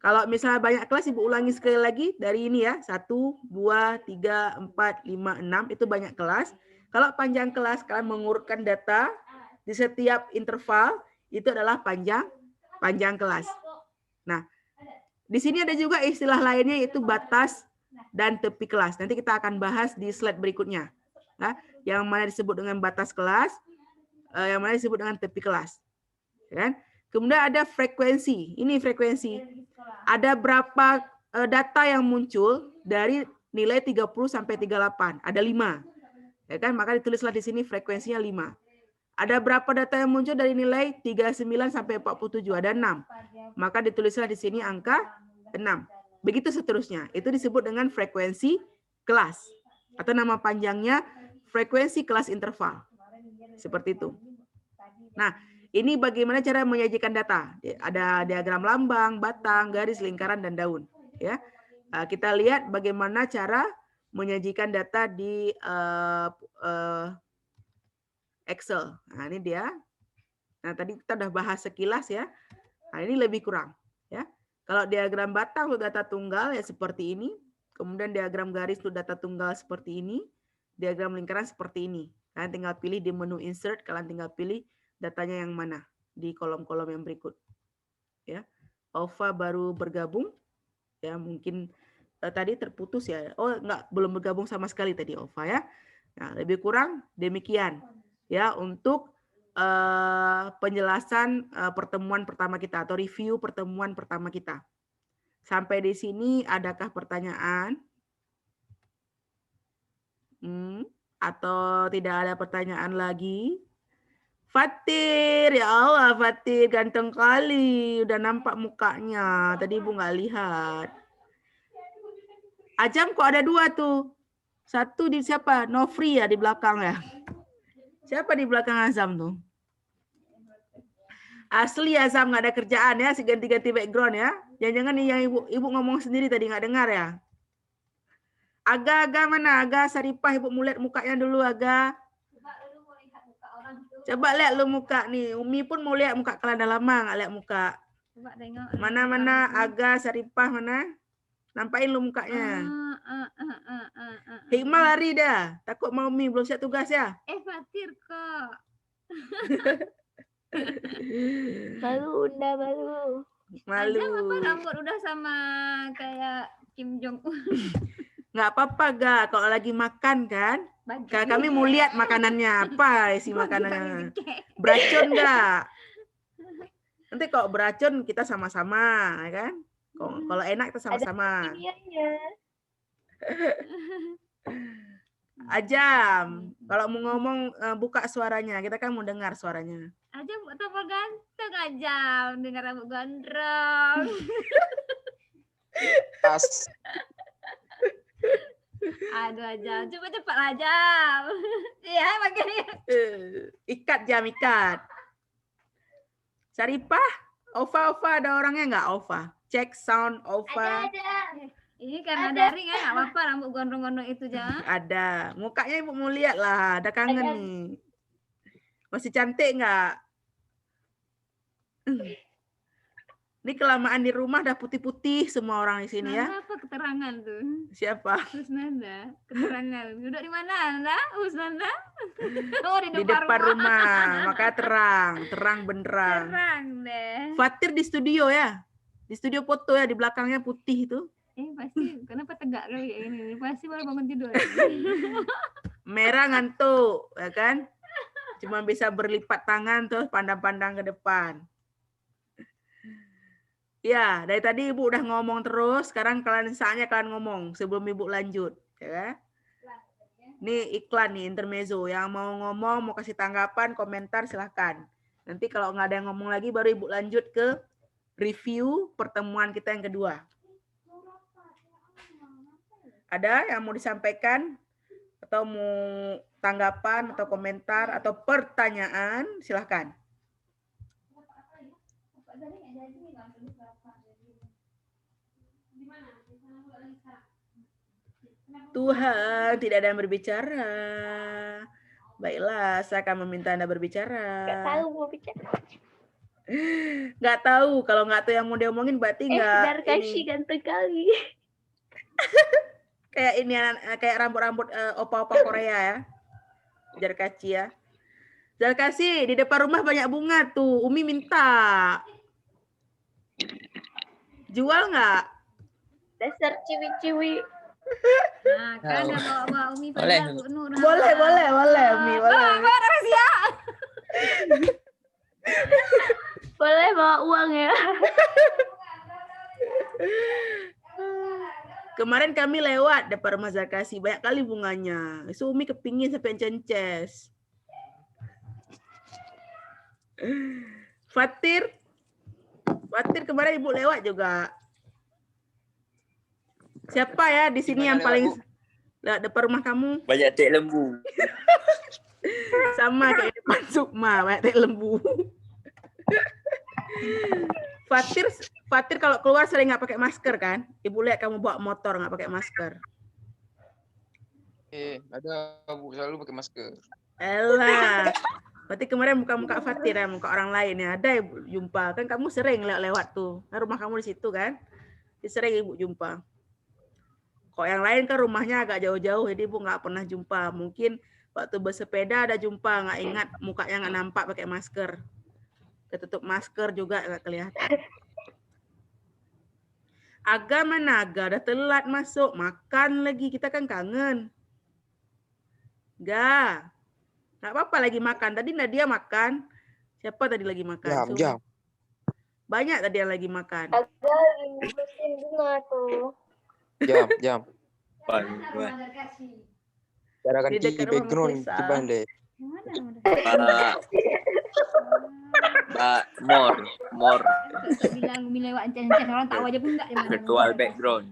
Kalau misalnya banyak kelas, Ibu ulangi sekali lagi dari ini ya. 1, 2, 3, 4, 5, 6 itu banyak kelas. Kalau panjang kelas, kalian mengurutkan data di setiap interval itu adalah panjang kelas. Nah, di sini ada juga istilah lainnya yaitu batas dan tepi kelas. Nanti kita akan bahas di slide berikutnya. Nah, yang mana disebut dengan batas kelas, yang mana disebut dengan tepi kelas. Kan? Kemudian ada frekuensi. Ini frekuensi. Ada berapa data yang muncul dari nilai 30 sampai 38? Ada 5. Ya kan? Maka ditulislah di sini frekuensinya 5. Ada berapa data yang muncul dari nilai 39 sampai 47? Ada 6. Maka ditulislah di sini angka 6. Begitu seterusnya. Itu disebut dengan frekuensi kelas. Atau nama panjangnya frekuensi kelas interval. Seperti itu. Nah, ini bagaimana cara menyajikan data. Ada diagram lambang, batang, garis, lingkaran, dan daun. Ya, kita lihat bagaimana cara menyajikan data di Excel. Nah, ini dia. Nah, tadi kita udah bahas sekilas ya. Nah, ini lebih kurang. Ya. Kalau diagram batang untuk data tunggal ya seperti ini. Kemudian diagram garis untuk data tunggal seperti ini. Diagram lingkaran seperti ini. Kalian tinggal pilih di menu insert, kalian tinggal pilih datanya yang mana di kolom-kolom yang berikut. Ya. Alpha baru bergabung. Ya, mungkin tadi terputus ya. Oh, enggak, belum bergabung sama sekali tadi Alpha ya. Nah, lebih kurang demikian. Ya, untuk penjelasan pertemuan pertama kita atau review pertemuan pertama kita. Sampai di sini adakah pertanyaan? Atau tidak ada pertanyaan lagi? Fatir, ya Allah Fatir, ganteng kali. Udah nampak mukanya. Tadi Ibu nggak lihat. Ajam kok ada 2 tuh. Satu di siapa? Nofri ya di belakang ya. Siapa di belakang Azam tuh? Asli Azam nggak ada kerjaan ya, ganti-ganti background ya. Jangan-jangan nih yang ibu ngomong sendiri tadi nggak dengar ya. Aga mana? Aga Saripah, Ibu mau lihat mukanya dulu Aga. Coba lihat lu muka nih. Umi pun mau lihat muka kalian udah lama nggak lihat muka. Coba tengok. Mana Aga Saripah mana? Nampain lu mukanya. Hikmah lari dah. Takut mau Umi belum siap tugas ya. Fatir kok. Malu, Unda, malu. Aja apa rambut udah sama kayak Kim Jong Un. Nggak apa-apa Ga, kalau lagi makan kan. Kami mau lihat makanannya apa isi makanannya. Beracun nggak? Nanti kalau beracun kita sama-sama, ya kan? Kalau enak kita sama-sama. Ajam, kalau mau ngomong buka suaranya, kita kan mau dengar suaranya. Ajam tambah ganteng Ajam, dengar rambut gondrong. Pas. Aduh Ajam, coba cepat Ajam. Iya, makanya. Ikat Jam, ikat. Saripah, Ova ada orangnya nggak Ova? Cek sound Ova. Ada. Ini karena daring ya, nggak apa-apa rambut gondrong-gondrong itu Jam. Ada. Mukanya Ibu mau lihat lah, ada kangen nih. Masih cantik nggak? Ini kelamaan di rumah dah putih-putih semua orang di sini ya. Apa keterangan tuh? Siapa? Husnanda. Keterangan. Duduk di mana Anda? Husnanda? Oh, di depan rumah. Maka terang benderang. Terang deh. Fatir di studio ya. Di studio foto ya, di belakangnya putih itu. Pasti kenapa tegak kali ini? Pasti baru bangun tidur. Merah ngantuk, ya kan? Cuma bisa berlipat tangan terus pandang-pandang ke depan. Ya, dari tadi Ibu udah ngomong terus, sekarang saatnya kalian ngomong sebelum Ibu lanjut. Ya. Ini iklan nih, intermezzo. Yang mau ngomong, mau kasih tanggapan, komentar, silahkan. Nanti kalau nggak ada yang ngomong lagi, baru Ibu lanjut ke review pertemuan kita yang kedua. Ada yang mau disampaikan? Atau mau tanggapan, atau komentar, atau pertanyaan? Silahkan. Tuhan, tidak ada yang berbicara. Baiklah, saya akan meminta Anda berbicara. Nggak tahu mau bicara. Nggak tahu. Kalau nggak tahu yang mau diomongin berarti nggak Zarkashi ini. ganteng kali. Kayak ini, kayak rambut-rambut opa-opa Korea ya. Zarkashi ya. Zarkashi, di depan rumah banyak bunga tuh. Umi minta. Jual nggak? Dasar ciwi-ciwi. Nah, kan ada bawa Umi Boleh. pada Bu Nur. Boleh, Umi. Boleh. Rahasia. Boleh bawa uang ya. Kemarin kami lewat depan rumah Zarkashi, banyak kali bunganya. So Umi kepingin sampai cences. Fatir kemarin Ibu lewat juga. Siapa ya di sini yang paling lewat depan rumah kamu? Banyak tek lembu. Sama kayak depan Sukma, banyak tek lembu. Fatir kalau keluar sering nggak pakai masker kan? Ibu lihat kamu bawa motor nggak pakai masker. Ada Bu, selalu pakai masker. Elah. Berarti kemarin muka Fatir ya, muka orang lain ya. Ada Ibu jumpa. Kan kamu sering lewat tuh. Kan rumah kamu di situ kan? Sering Ibu jumpa. Kok yang lain kan rumahnya agak jauh-jauh, jadi Ibu nggak pernah jumpa. Mungkin waktu bersepeda ada jumpa, nggak ingat mukanya nggak nampak pakai masker. Ketutup masker juga nggak kelihatan. Aga mana Aga? Udah telat masuk. Makan lagi. Kita kan kangen. Ga. Nggak apa-apa lagi makan. Tadi Nadia makan. Siapa tadi lagi makan? Jam. Banyak tadi yang lagi makan. Ada lagi ngurusin bunga tuh. Jam. Cara Di ganti dekat rumah background Mukhlisah. ceban deh. Mbak Mor Bilang Umi lewat encen-encen, orang tahu aja pun enggak di mana. virtual background.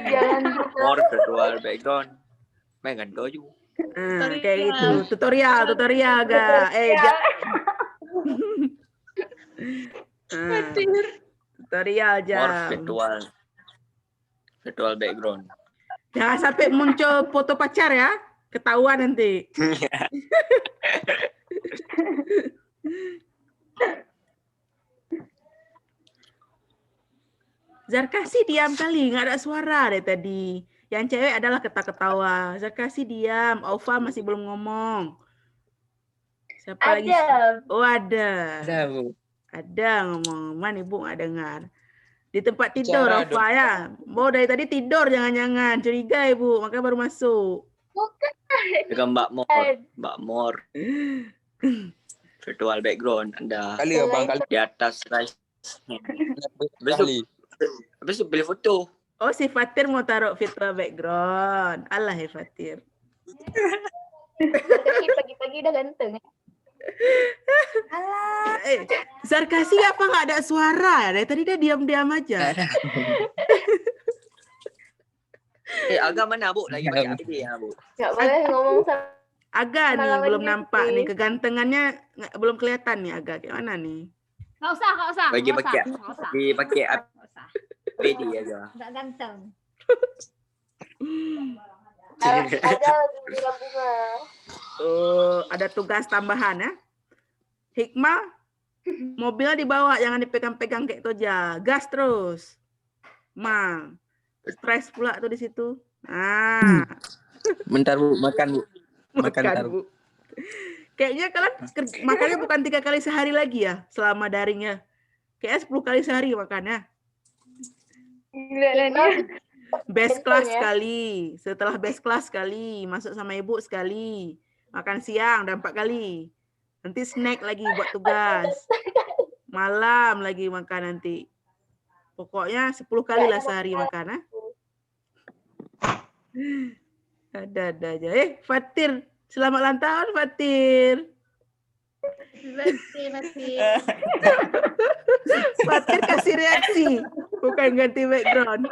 Jangan Mor virtual background. Main kau juga. Kayak gitu. Tutorial Ga. Tutorial Mor Jam. virtual background. Jangan sampai muncul foto pacar ya. Ketahuan nanti. Zarkashi diam kali, nggak ada suara deh tadi. Yang cewek adalah ketawa. Zarkashi diam. Aufa masih belum ngomong. Siapa lagi? Oh ada. Ada Bu. Ada ngomong. Mana Ibu nggak dengar. Di tempat tidur Bicara Aufa ya. Mau dari tadi tidur jangan-jangan. Curiga Ibu, makanya baru masuk. Dengan Mbak Mor. Virtual background Anda Kali abang kali. di atas rice. Kali. Habis itu pilih foto. Oh si Fatir mau taruh virtual background. Allah ya Fatir. Pagi-pagi udah ganteng. Zarkashi apa nggak ada suara? Dari tadi dia diam-diam aja. Agak mana Bu? Lagi banyak idea Bu. Nggak boleh ngomong sama Agak nih Malam belum ini nampak sih. nih kegantengannya belum kelihatan nih Agak gimana nih? Enggak usah. Bagi pakai Nggak usah. PD aja. Enggak ganteng. ada lagi bunga-bunga. Ada tugas tambahan ya. Hikmah mobilnya dibawa jangan dipegang-pegang kayak itu aja. Gas terus. Stres pula tuh di situ. Bentar Bu, makan Bu. Makan bentar. Bu. Kayaknya kalian makannya bukan 3 kali sehari lagi ya selama daringnya. Kayaknya 10 kali sehari makannya. Gila dia. Best Betul class ya. sekali. Setelah best class sekali. Masuk sama Ibu sekali. Makan siang udah 4 kali. Nanti snack lagi buat tugas. Malam lagi makan nanti. Pokoknya 10 kali lah sehari makan. Ada aja. Fatir. Selamat ulang tahun, Fatir. Berarti. Fatir kasih reaksi. Bukan ganti background.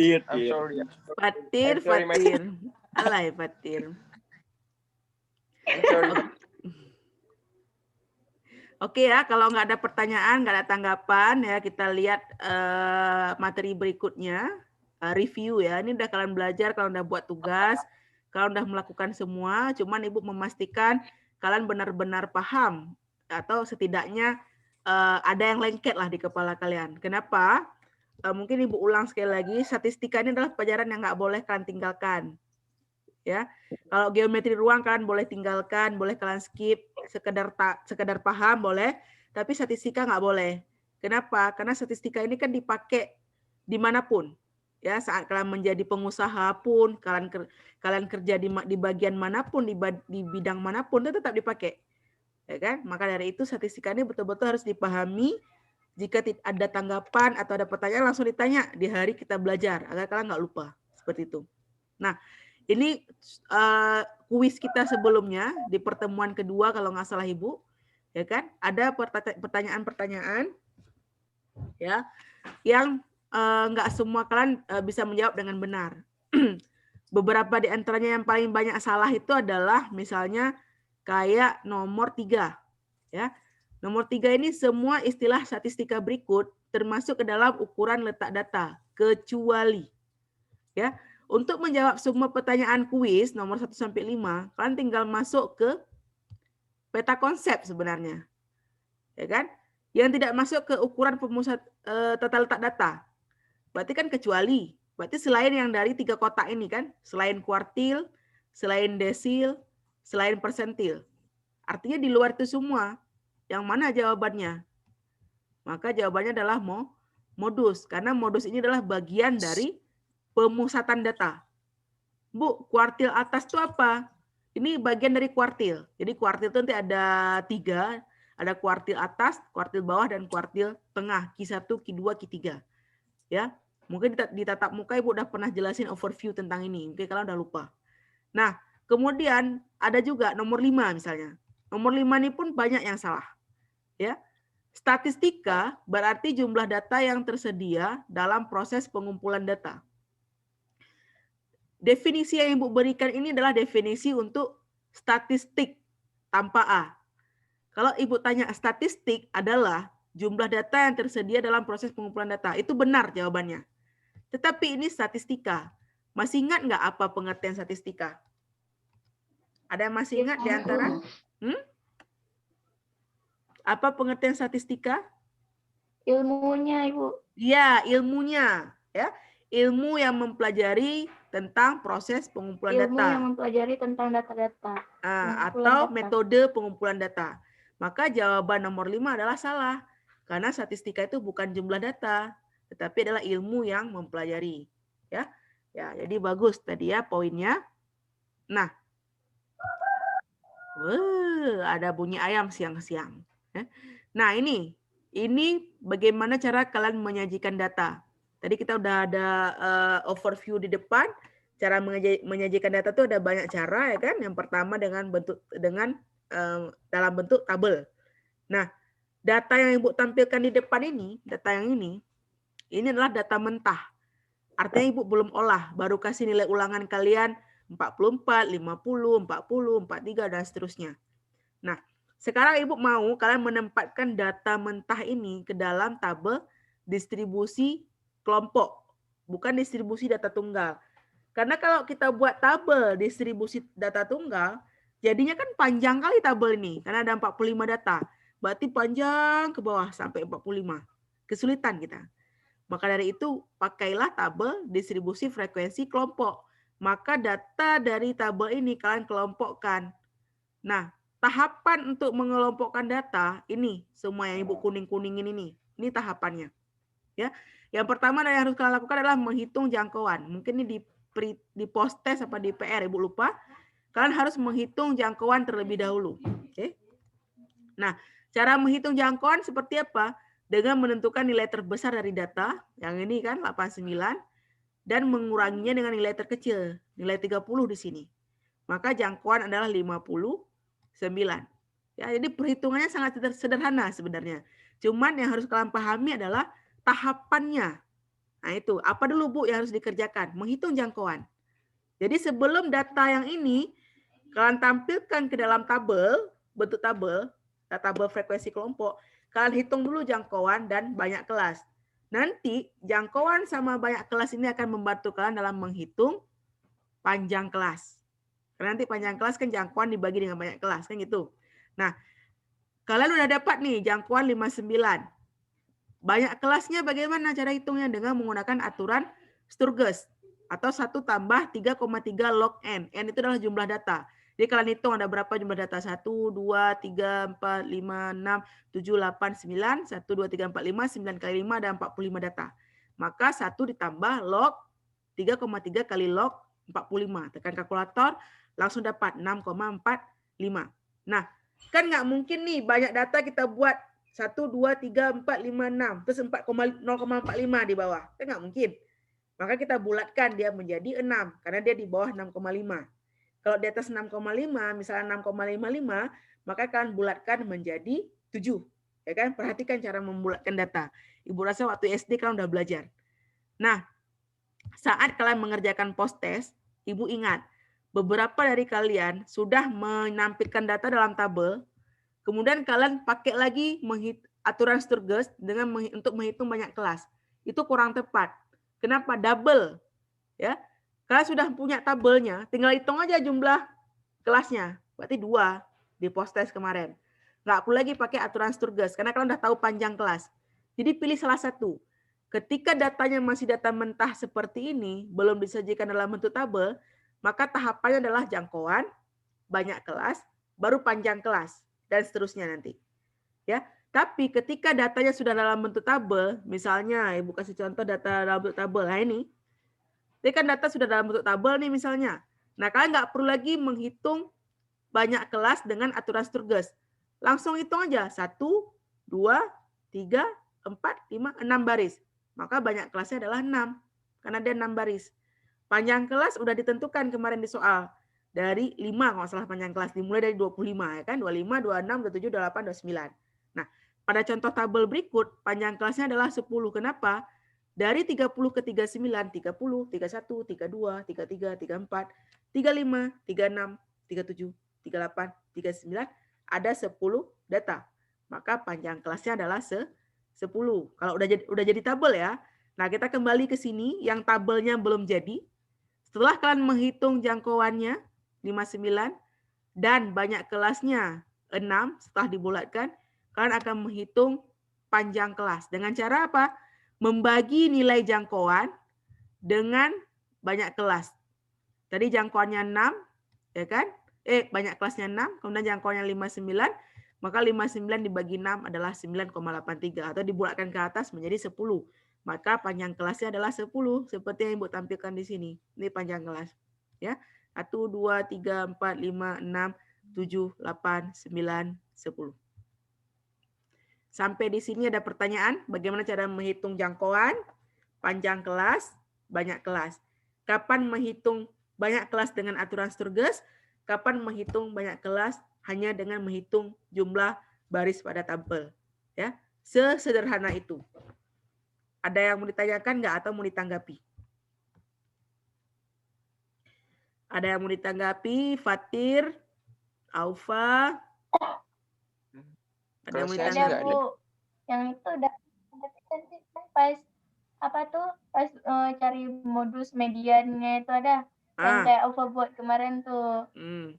I'm sorry. Fatir. Alay, Fatir. I'm sorry. Oke ya, kalau nggak ada pertanyaan, nggak ada tanggapan ya, kita lihat materi berikutnya, review ya. Ini udah kalian belajar, kalian udah buat tugas, kalian udah melakukan semua. Cuman Ibu memastikan kalian benar-benar paham atau setidaknya ada yang lengket lah di kepala kalian. Kenapa? Mungkin Ibu ulang sekali lagi, statistika ini adalah pelajaran yang nggak boleh kalian tinggalkan. Ya, kalau geometri ruang kalian boleh tinggalkan, boleh kalian skip, sekedar paham boleh, tapi statistika nggak boleh. Kenapa? Karena statistika ini kan dipakai dimanapun. Ya, saat kalian menjadi pengusaha pun, kalian kerja di bagian manapun, di bidang manapun, itu tetap dipakai. Ya kan? Maka dari itu statistika ini betul-betul harus dipahami. Jika ada tanggapan atau ada pertanyaan langsung ditanya di hari kita belajar agar kalian nggak lupa seperti itu. Nah, ini kuis kita sebelumnya di pertemuan kedua kalau nggak salah Ibu, ya kan? Ada pertanyaan-pertanyaan ya yang nggak semua kalian bisa menjawab dengan benar. Beberapa di antaranya yang paling banyak salah itu adalah misalnya kayak nomor 3 ya. Nomor 3 ini semua istilah statistika berikut termasuk ke dalam ukuran letak data kecuali ya. Untuk menjawab semua pertanyaan kuis nomor 1 sampai 5, kalian tinggal masuk ke peta konsep sebenarnya. Ya kan? Yang tidak masuk ke ukuran pemusat tata letak data. Berarti kan kecuali. Berarti selain yang dari 3 kotak ini kan, selain kuartil, selain desil, selain persentil. Artinya di luar itu semua. Yang mana jawabannya? Maka jawabannya adalah modus. Karena modus ini adalah bagian dari pemusatan data. Bu, kuartil atas itu apa? Ini bagian dari kuartil. Jadi kuartil itu nanti ada 3. Ada kuartil atas, kuartil bawah, dan kuartil tengah. Q1, Q2, Q3. Ya, mungkin di tatap muka Ibu udah pernah jelasin overview tentang ini. Mungkin kalian udah lupa. Nah, kemudian ada juga nomor 5 misalnya. Nomor 5 ini pun banyak yang salah. Ya. Statistika berarti jumlah data yang tersedia dalam proses pengumpulan data. Definisi yang Ibu berikan ini adalah definisi untuk statistik tanpa A. Kalau Ibu tanya statistik adalah jumlah data yang tersedia dalam proses pengumpulan data. Itu benar jawabannya. Tetapi ini statistika. Masih ingat nggak apa pengertian statistika? Ada yang masih ingat di antara? Apa pengertian statistika? Ilmunya, Ibu. Iya, ilmunya. Ya, ilmu yang mempelajari tentang proses pengumpulan Ilmu data. yang mempelajari tentang data-data. Atau metode pengumpulan data. Maka jawaban nomor 5 adalah salah. Karena statistika itu bukan jumlah data, tetapi adalah ilmu yang mempelajari. Ya, jadi bagus tadi ya poinnya. Nah, ada bunyi ayam siang-siang. Nah, ini bagaimana cara kalian menyajikan data. Tadi kita udah ada overview di depan. Cara menyajikan data itu ada banyak cara ya kan. Yang pertama dalam bentuk tabel. Nah, data yang Ibu tampilkan di depan ini, data yang ini adalah data mentah. Artinya Ibu belum olah, baru kasih nilai ulangan kalian 44, 50, 40, 43 dan seterusnya. Nah, sekarang Ibu mau kalian menempatkan data mentah ini ke dalam tabel distribusi kelompok, bukan distribusi data tunggal. Karena kalau kita buat tabel distribusi data tunggal, jadinya kan panjang kali tabel ini, karena ada 45 data. Berarti panjang ke bawah sampai 45. Kesulitan kita. Maka dari itu, pakailah tabel distribusi frekuensi kelompok. Maka data dari tabel ini kalian kelompokkan. Nah, tahapan untuk mengelompokkan data, ini semua yang Ibu kuning-kuningin ini tahapannya. Ya. Yang pertama yang harus kalian lakukan adalah menghitung jangkauan. Mungkin ini di post test apa di PR, Ibu lupa. Kalian harus menghitung jangkauan terlebih dahulu. Oke. Nah, cara menghitung jangkauan seperti apa? Dengan menentukan nilai terbesar dari data, yang ini kan 89, dan menguranginya dengan nilai terkecil, nilai 30 di sini. Maka jangkauan adalah 59. Ya, jadi perhitungannya sangat sederhana sebenarnya. Cuman yang harus kalian pahami adalah tahapannya. Nah itu, apa dulu Bu yang harus dikerjakan? Menghitung jangkauan. Jadi sebelum data yang ini kalian tampilkan ke dalam tabel, bentuk tabel frekuensi kelompok, kalian hitung dulu jangkauan dan banyak kelas. Nanti jangkauan sama banyak kelas ini akan membantu kalian dalam menghitung panjang kelas. Karena nanti panjang kelas kan jangkauan dibagi dengan banyak kelas, kan gitu. Nah, kalian udah dapat nih jangkauan 59. Banyak kelasnya bagaimana cara hitungnya? Dengan menggunakan aturan Sturges atau 1 tambah 3,3 log N. N itu adalah jumlah data. Jadi kalian hitung ada berapa jumlah data? 1, 2, 3, 4, 5, 6, 7, 8, 9. 1, 2, 3, 4, 5. 9 kali 5 ada 45 data. Maka 1 ditambah log 3,3 kali log 45. Tekan kalkulator, langsung dapat 6,45. Nah, kan nggak mungkin nih banyak data kita buat 1, 2, 3, 4, 5, 6. Terus 0,45 di bawah. Kan nggak mungkin. Maka kita bulatkan dia menjadi 6. Karena dia di bawah 6,5. Kalau di atas 6,5, misalnya 6,55, maka kalian bulatkan menjadi 7. Ya kan? Perhatikan cara membulatkan data. Ibu rasa waktu SD kalian udah belajar. Nah, saat kalian mengerjakan post test, Ibu ingat, beberapa dari kalian sudah menampilkan data dalam tabel, kemudian kalian pakai lagi aturan Sturges untuk menghitung banyak kelas. Itu kurang tepat. Kenapa? Double. Ya. Kalian sudah punya tabelnya, tinggal hitung aja jumlah kelasnya. Berarti 2 di post test kemarin. Nggak perlu lagi pakai aturan Sturges, karena kalian udah tahu panjang kelas. Jadi pilih salah satu. Ketika datanya masih data mentah seperti ini, belum disajikan dalam bentuk tabel, maka tahapannya adalah jangkauan, banyak kelas, baru panjang kelas, dan seterusnya nanti. Ya, tapi ketika datanya sudah dalam bentuk tabel, misalnya Ibu kasih contoh data dalam bentuk tabel. Nah ini kan data sudah dalam bentuk tabel nih misalnya. Nah kalian nggak perlu lagi menghitung banyak kelas dengan aturan Sturges. Langsung hitung aja 1, 2, 3, 4, 5, 6 baris. Maka banyak kelasnya adalah 6 karena dia 6 baris. Panjang kelas udah ditentukan kemarin di soal. Dari 5 kalau salah panjang kelas, dimulai dari 25 ya kan, 25, 26, 27, 28, 29. Nah, pada contoh tabel berikut panjang kelasnya adalah 10. Kenapa? Dari 30 ke 39, 30, 31, 32, 33, 34, 35, 36, 37, 38, 39 ada 10 data. Maka panjang kelasnya adalah 10. Kalau udah jadi tabel ya. Nah, kita kembali ke sini yang tabelnya belum jadi. Setelah kalian menghitung jangkauannya 59 dan banyak kelasnya 6 setelah dibulatkan, kalian akan menghitung panjang kelas. Dengan cara apa? Membagi nilai jangkauan dengan banyak kelas. Tadi jangkauannya 6, ya kan? Banyak kelasnya 6, kemudian jangkauannya 59, maka 59 dibagi 6 adalah 9,83 atau dibulatkan ke atas menjadi 10. Maka panjang kelasnya adalah 10 seperti yang Ibu tampilkan di sini. Ini panjang kelas, ya. 1 2 3 4 5 6 7 8 9 10. Sampai di sini ada pertanyaan, bagaimana cara menghitung jangkauan, panjang kelas, banyak kelas. Kapan menghitung banyak kelas dengan aturan Sturges, kapan menghitung banyak kelas hanya dengan menghitung jumlah baris pada tabel. Ya, sesederhana itu. Ada yang mau ditanyakan nggak atau mau ditanggapi? Ada yang mau ditanggapi? Fatir, Aufa. Ada yang mau Kalau saya Ada nggak Bu, yang itu udah nanti kan pas apa tuh pas cari modus mediannya itu ada yang kayak Alpha buat kemarin tuh.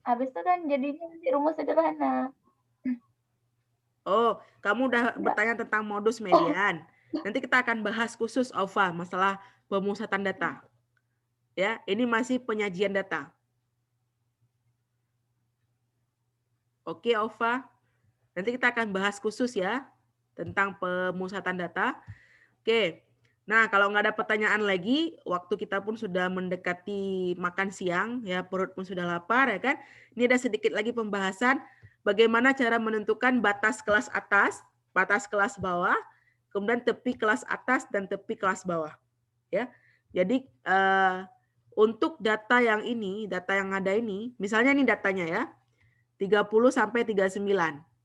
Habis itu kan jadinya nanti rumus sederhana. Oh, kamu udah bertanya tentang modus median. Nanti kita akan bahas khusus Alpha masalah pemusatan data. Ya, ini masih penyajian data. Oke, Alpha. Nanti kita akan bahas khusus ya tentang pemusatan data. Oke. Nah, kalau nggak ada pertanyaan lagi, waktu kita pun sudah mendekati makan siang, ya perut pun sudah lapar, ya kan? Ini ada sedikit lagi pembahasan bagaimana cara menentukan batas kelas atas, batas kelas bawah, kemudian tepi kelas atas dan tepi kelas bawah, ya. Jadi untuk data yang ini, data yang ada ini, misalnya ini datanya ya, 30 sampai 39.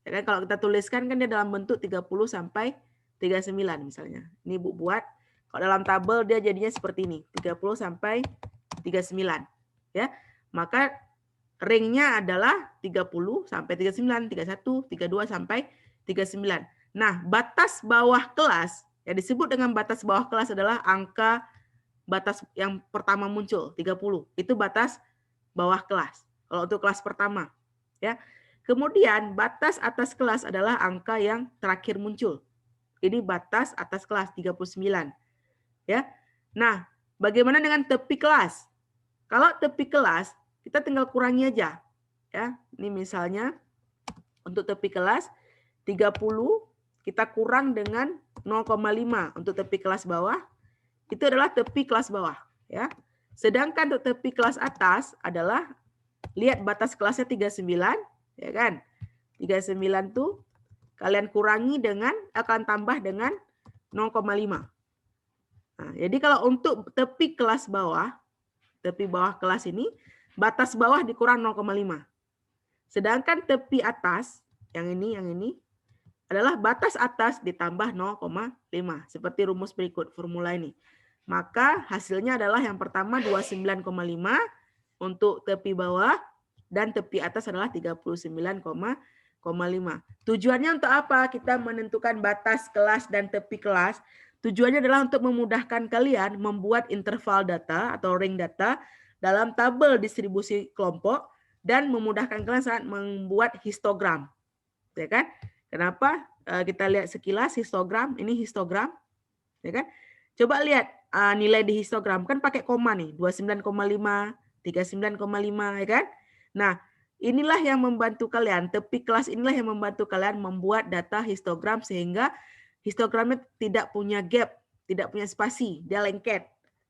Ya kan kalau kita tuliskan kan dia dalam bentuk 30 sampai 39 misalnya. Ini Ibu buat. Kalau dalam tabel dia jadinya seperti ini, 30 sampai 39. Ya. Maka ringnya adalah 30 sampai 39, 31, 32 sampai 39. Nah, batas bawah kelas, yang disebut dengan batas bawah kelas adalah angka batas yang pertama muncul, 30. Itu batas bawah kelas. Kalau untuk kelas pertama. Ya. Kemudian batas atas kelas adalah angka yang terakhir muncul. Ini batas atas kelas 39. Ya. Nah, bagaimana dengan tepi kelas? Kalau tepi kelas, kita tinggal kurangi aja. Ya, ini misalnya untuk tepi kelas 30 kita kurang dengan 0,5 untuk tepi kelas bawah. Itu adalah tepi kelas bawah, ya. Sedangkan untuk tepi kelas atas adalah lihat batas kelasnya 39, ya kan? 39 tuh kalian kurangi dengan akan tambah dengan 0,5. Nah, jadi kalau untuk tepi kelas bawah, tepi bawah kelas ini, batas bawah dikurang 0,5. Sedangkan tepi atas, yang ini adalah batas atas ditambah 0,5. Seperti rumus berikut formula ini. Maka hasilnya adalah yang pertama 29,5 untuk tepi bawah dan tepi atas adalah 39,5. Tujuannya untuk apa? Kita menentukan batas kelas dan tepi kelas. Tujuannya adalah untuk memudahkan kalian membuat interval data atau ring data dalam tabel distribusi kelompok dan memudahkan kalian saat membuat histogram. Ya kan? Kenapa? Kita lihat sekilas histogram, ini histogram. Ya kan? Coba lihat nilai di histogram kan pakai koma nih, 29,5, 39,5 ya kan? Nah, inilah yang membantu kalian, tepi kelas inilah yang membantu kalian membuat data histogram sehingga histogramnya tidak punya gap, tidak punya spasi, dia lengket.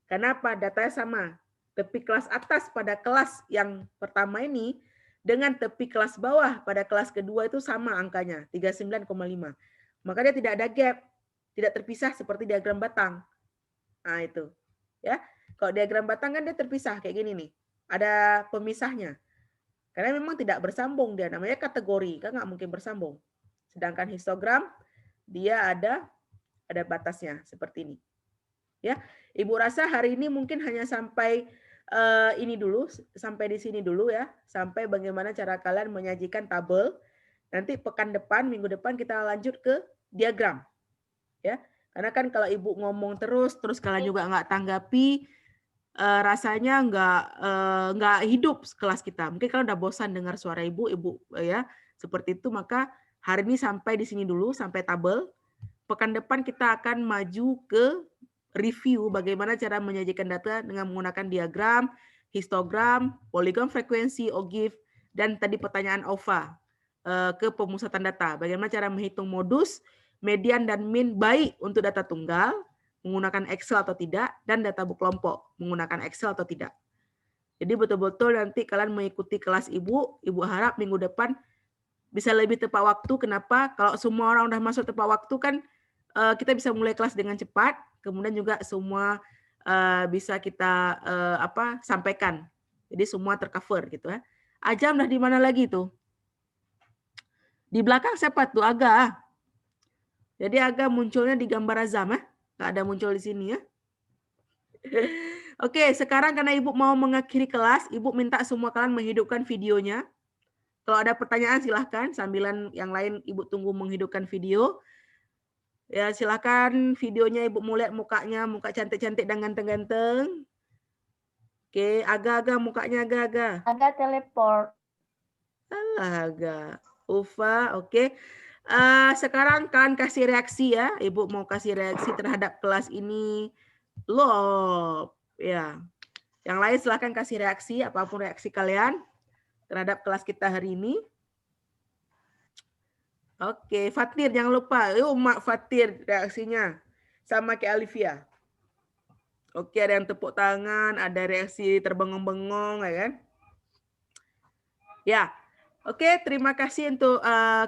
Kenapa? Datanya sama. Tepi kelas atas pada kelas yang pertama ini dengan tepi kelas bawah pada kelas kedua itu sama angkanya, 39,5. Maka dia tidak ada gap, tidak terpisah seperti diagram batang. Nah, itu. Ya. Kalau diagram batang kan dia terpisah kayak gini nih. Ada pemisahnya. Karena memang tidak bersambung dia, namanya kategori, kan nggak mungkin bersambung. Sedangkan histogram dia ada batasnya seperti ini. Ya, Ibu rasa hari ini mungkin hanya sampai ini dulu, sampai di sini dulu ya, sampai bagaimana cara kalian menyajikan tabel. Nanti pekan depan, minggu depan kita lanjut ke diagram. Ya, karena kan kalau Ibu ngomong terus kalian juga nggak tanggapi, rasanya nggak hidup kelas kita. Mungkin kalau udah bosan dengar suara Ibu ya seperti itu, maka hari ini sampai di sini dulu, sampai tabel. Pekan depan kita akan maju ke review bagaimana cara menyajikan data dengan menggunakan diagram, histogram, polygon frekuensi, OGIF, dan tadi pertanyaan OVA ke pemusatan data. Bagaimana cara menghitung modus, median, dan mean baik untuk data tunggal, menggunakan Excel atau tidak, dan data kelompok menggunakan Excel atau tidak. Jadi betul-betul nanti kalian mengikuti kelas Ibu harap minggu depan bisa lebih tepat waktu. Kenapa? Kalau semua orang udah masuk tepat waktu kan kita bisa mulai kelas dengan cepat, kemudian juga semua bisa kita sampaikan. Jadi semua tercover gitu ya. Ajam udah di mana lagi tuh? Di belakang siapa tuh? Aga. Jadi Aga munculnya di gambar Azam ya. Nggak ada muncul di sini ya. Oke, sekarang karena Ibu mau mengakhiri kelas, Ibu minta semua kalian menghidupkan videonya. Kalau ada pertanyaan silahkan, sambilan yang lain Ibu tunggu menghidupkan video. Ya, silakan videonya Ibu mau lihat mukanya, muka cantik-cantik dan ganteng-ganteng. Oke, agak-agak mukanya agak-agak. Agak teleport. Alah, agak. Ufa, oke. Sekarang kalian kasih reaksi ya. Ibu mau kasih reaksi terhadap kelas ini. Love. Ya. Yang lain silakan kasih reaksi, apapun reaksi kalian terhadap kelas kita hari ini. Oke, Fatir jangan lupa. Mak Fatir reaksinya sama kayak Alivia. Oke, ada yang tepuk tangan, ada reaksi terbengong-bengong, ya kan? Ya, oke. Terima kasih untuk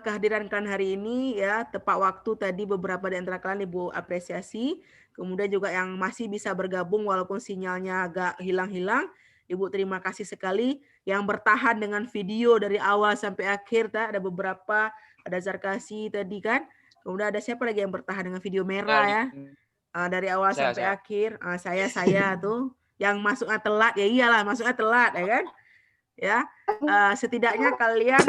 kehadiran kalian hari ini ya. Tepat waktu tadi beberapa di antara kalian Ibu apresiasi. Kemudian juga yang masih bisa bergabung walaupun sinyalnya agak hilang-hilang. Ibu terima kasih sekali. Yang bertahan dengan video dari awal sampai akhir. Ada beberapa, ada Zarkasi tadi kan. Kemudian ada siapa lagi yang bertahan dengan video merah ya. Dari awal sampai akhir. Saya tuh. Yang masuknya telat, ya iyalah masuknya telat ya kan. Ya, setidaknya kalian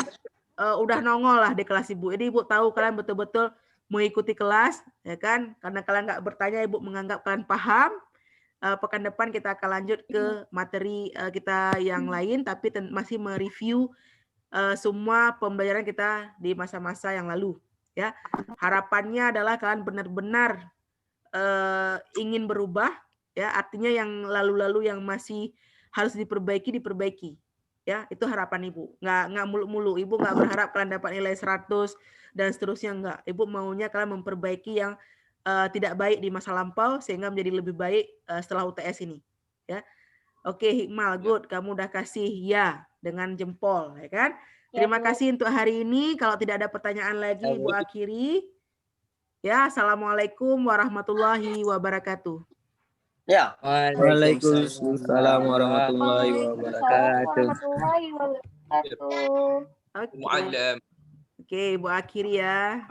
udah nongol lah di kelas Ibu. Jadi Ibu tahu kalian betul-betul mengikuti kelas, ya kan? Karena kalian nggak bertanya, Ibu menganggap kalian paham. Pekan depan kita akan lanjut ke materi kita yang lain, tapi masih mereview semua pembelajaran kita di masa-masa yang lalu. Ya, harapannya adalah kalian benar-benar ingin berubah. Ya, artinya yang lalu-lalu yang masih harus diperbaiki. Ya, itu harapan Ibu. Nggak mulu-mulu. Ibu nggak berharap kalian dapat nilai 100 dan seterusnya, enggak. Ibu maunya kalian memperbaiki yang tidak baik di masa lampau sehingga menjadi lebih baik setelah UTS ini. Ya. Oke, Hikmal, good. Kamu udah kasih ya dengan jempol, ya kan? Terima kasih untuk hari ini. Kalau tidak ada pertanyaan lagi, Ibu akhiri. Ya, Assalamualaikum warahmatullahi wabarakatuh. Ya. Waalaikumsalam warahmatullahi wabarakatuh. warahmatullahi wabarakatuh. Oke, Ibu akhiri ya.